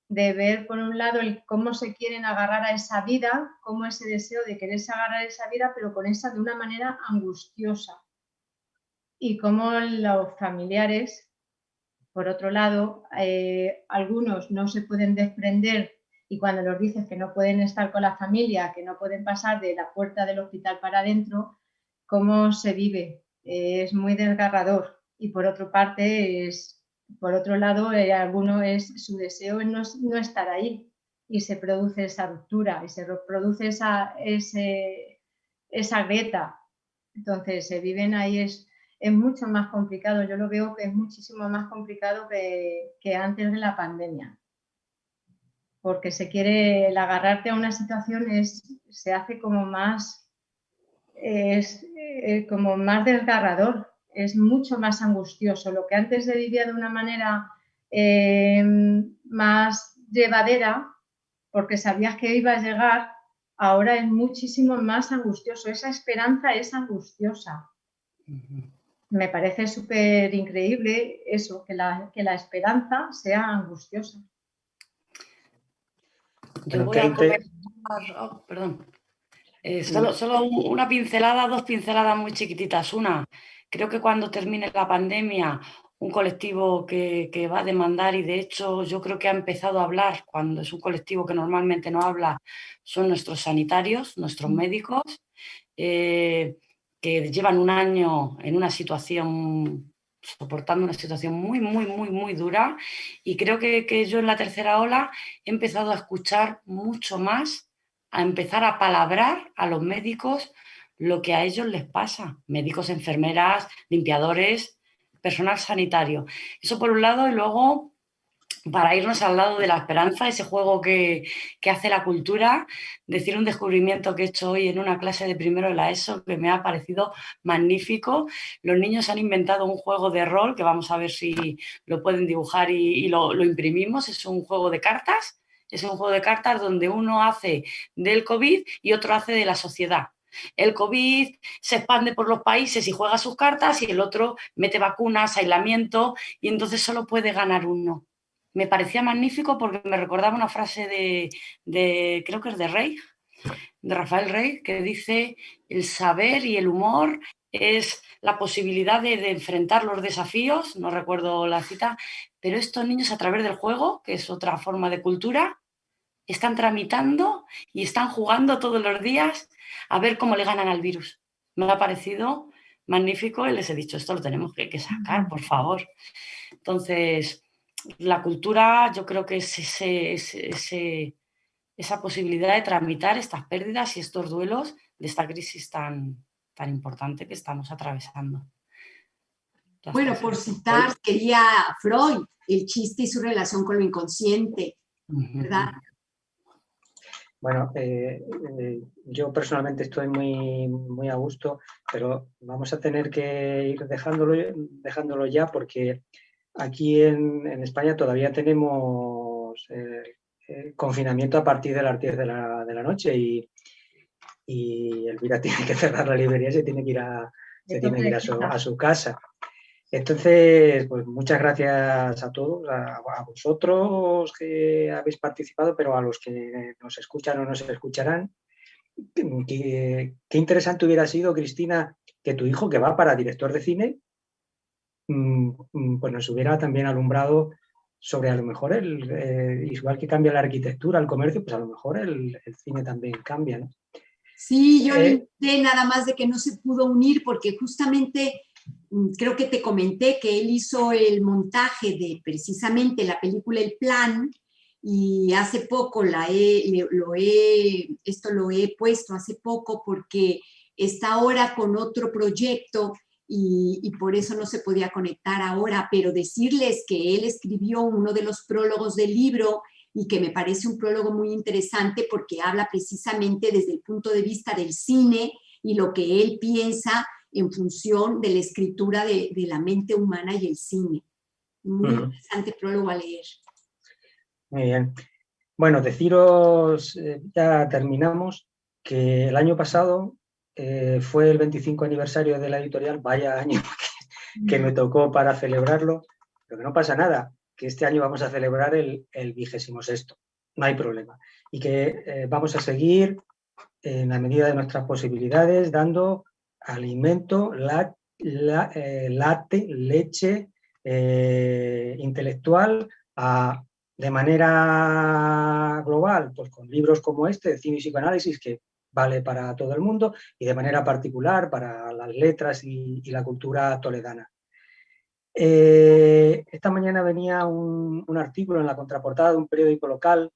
de ver por un lado cómo se quieren agarrar a esa vida, cómo ese deseo de quererse agarrar a esa vida, pero con esa de una manera angustiosa. Y cómo los familiares, por otro lado, algunos no se pueden desprender y cuando los dices que no pueden estar con la familia, que no pueden pasar de la puerta del hospital para adentro, cómo se vive. Es muy desgarrador. Y por otra parte, por otro lado, alguno su deseo es no estar ahí y se produce esa ruptura y se produce esa grieta. Entonces, se viven ahí, es mucho más complicado. Yo lo veo que es muchísimo más complicado que antes de la pandemia. Porque el agarrarte a una situación se hace como más, como más desgarrador, es mucho más angustioso. Lo que antes se vivía de una manera más llevadera, porque sabías que iba a llegar, ahora es muchísimo más angustioso. Esa esperanza es angustiosa. Me parece súper increíble eso, que la esperanza sea angustiosa. Yo voy a comentar, perdón. Solo una pincelada, dos pinceladas muy chiquititas. Una, creo que cuando termine la pandemia, un colectivo que va a demandar, y de hecho yo creo que ha empezado a hablar, cuando es un colectivo que normalmente no habla, son nuestros sanitarios, nuestros médicos, que llevan un año en una situación, soportando una situación muy, muy, muy, muy dura, y creo que yo en la tercera ola he empezado a escuchar mucho más, a empezar a palabrar a los médicos lo que a ellos les pasa, médicos, enfermeras, limpiadores, personal sanitario. Eso por un lado, y luego para irnos al lado de la esperanza, ese juego que hace la cultura, decir un descubrimiento que he hecho hoy en una clase de primero de la ESO que me ha parecido magnífico. Los niños han inventado un juego de rol, que vamos a ver si lo pueden dibujar y lo imprimimos. Es un juego de cartas, donde uno hace del COVID y otro hace de la sociedad. El COVID se expande por los países y juega sus cartas, y el otro mete vacunas, aislamiento, y entonces solo puede ganar uno. Me parecía magnífico porque me recordaba una frase de creo que es de Rey, de Rafael Rey, que dice: el saber y el humor es la posibilidad de enfrentar los desafíos, no recuerdo la cita, pero estos niños, a través del juego, que es otra forma de cultura, están tramitando y están jugando todos los días a ver cómo le ganan al virus. Me ha parecido magnífico y les he dicho: esto lo tenemos que sacar, por favor. Entonces, la cultura, yo creo que es esa posibilidad de tramitar estas pérdidas y estos duelos de esta crisis tan importante que estamos atravesando. Bueno, por citar, quería Freud, el chiste y su relación con lo inconsciente, ¿verdad? Bueno, yo personalmente estoy muy a gusto, pero vamos a tener que ir dejándolo ya, porque aquí en España todavía tenemos confinamiento a partir de las 10 de la noche, y Elvira tiene que cerrar la librería y se tiene que ir a su casa. Entonces, pues muchas gracias a todos, a vosotros que habéis participado, pero a los que nos escuchan o nos escucharán. Qué interesante hubiera sido, Cristina, que tu hijo, que va para director de cine, pues nos hubiera también alumbrado sobre, a lo mejor, igual que cambia la arquitectura, el comercio, pues a lo mejor el cine también cambia, ¿no? Sí, yo le invité, nada más de que no se pudo unir, porque justamente creo que te comenté que él hizo el montaje de precisamente la película El Plan, y hace poco lo he puesto hace poco porque está ahora con otro proyecto y por eso no se podía conectar ahora, pero decirles que él escribió uno de los prólogos del libro y que me parece un prólogo muy interesante porque habla precisamente desde el punto de vista del cine y lo que él piensa en función de la escritura de la mente humana y el cine. Muy interesante prólogo a leer. Muy bien. Bueno, deciros, ya terminamos, que el año pasado fue el 25 aniversario de la editorial. Vaya año que me tocó para celebrarlo, pero que no pasa nada, que este año vamos a celebrar el 26º, no hay problema. Y que vamos a seguir, en la medida de nuestras posibilidades, dando alimento, leche intelectual de manera global, pues con libros como este, de cine y psicoanálisis, que vale para todo el mundo, y de manera particular para las letras y la cultura toledana. Esta mañana venía un artículo en la contraportada de un periódico local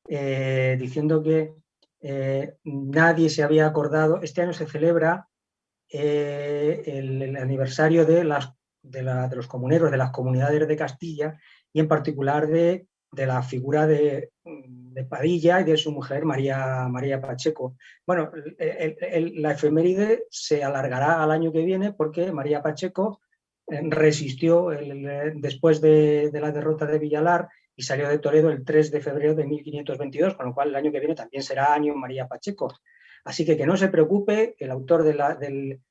diciendo que nadie se había acordado. Este año se celebra el aniversario de los comuneros, de las comunidades de Castilla, y en particular de la figura de Padilla y de su mujer María Pacheco. Bueno, la efeméride se alargará al año que viene, porque María Pacheco resistió después de la derrota de Villalar y salió de Toledo el 3 de febrero de 1522, con lo cual el año que viene también será año María Pacheco. Así que no se preocupe el autor del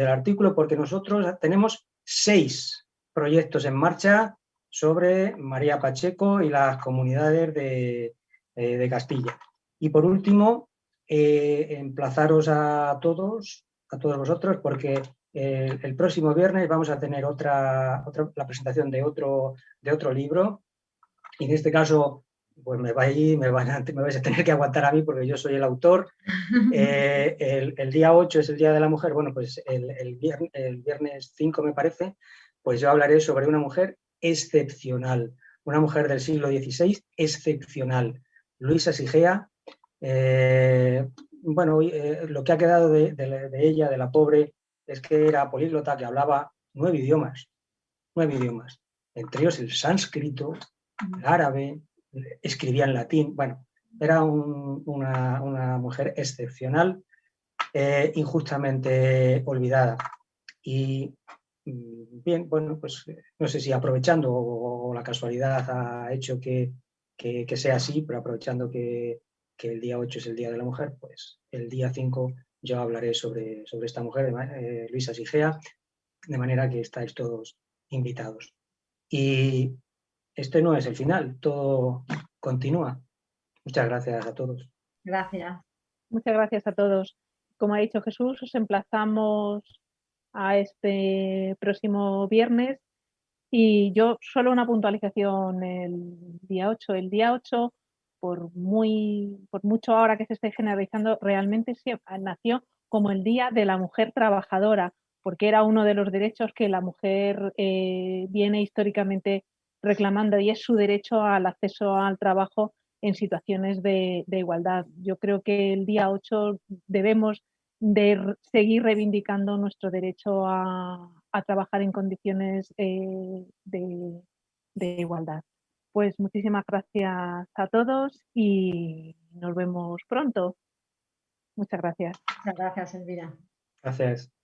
artículo, porque nosotros tenemos 6 proyectos en marcha sobre María Pacheco y las comunidades de Castilla. Y por último, emplazaros a todos vosotros, porque el próximo viernes vamos a tener la presentación de otro libro, y en este caso pues me vais a tener que aguantar a mí, porque yo soy el autor. El día 8 es el Día de la Mujer. Bueno, pues el viernes 5, me parece, pues yo hablaré sobre una mujer excepcional, una mujer del siglo XVI excepcional, Luisa Sigea. Lo que ha quedado de ella, de la pobre, es que era políglota, que hablaba 9 idiomas, entre ellos el sánscrito, el árabe, escribía en latín. Bueno, era una mujer excepcional, injustamente olvidada. Y bien, bueno, pues no sé si aprovechando o la casualidad ha hecho que sea así, pero aprovechando que el día 8 es el Día de la Mujer, pues el día 5 yo hablaré sobre esta mujer, Luisa Sigea, de manera que estáis todos invitados. Y este no es el final, todo continúa. Muchas gracias a todos. Gracias. Muchas gracias a todos. Como ha dicho Jesús, os emplazamos a este próximo viernes y yo solo una puntualización el día 8. El día 8, por mucho ahora que se esté generalizando, realmente nació como el Día de la Mujer Trabajadora, porque era uno de los derechos que la mujer viene históricamente reclamando y es su derecho al acceso al trabajo en situaciones de igualdad. Yo creo que el día 8 debemos de seguir reivindicando nuestro derecho a trabajar en condiciones de igualdad. Pues muchísimas gracias a todos y nos vemos pronto. Muchas gracias. Muchas gracias, Elvira. Gracias.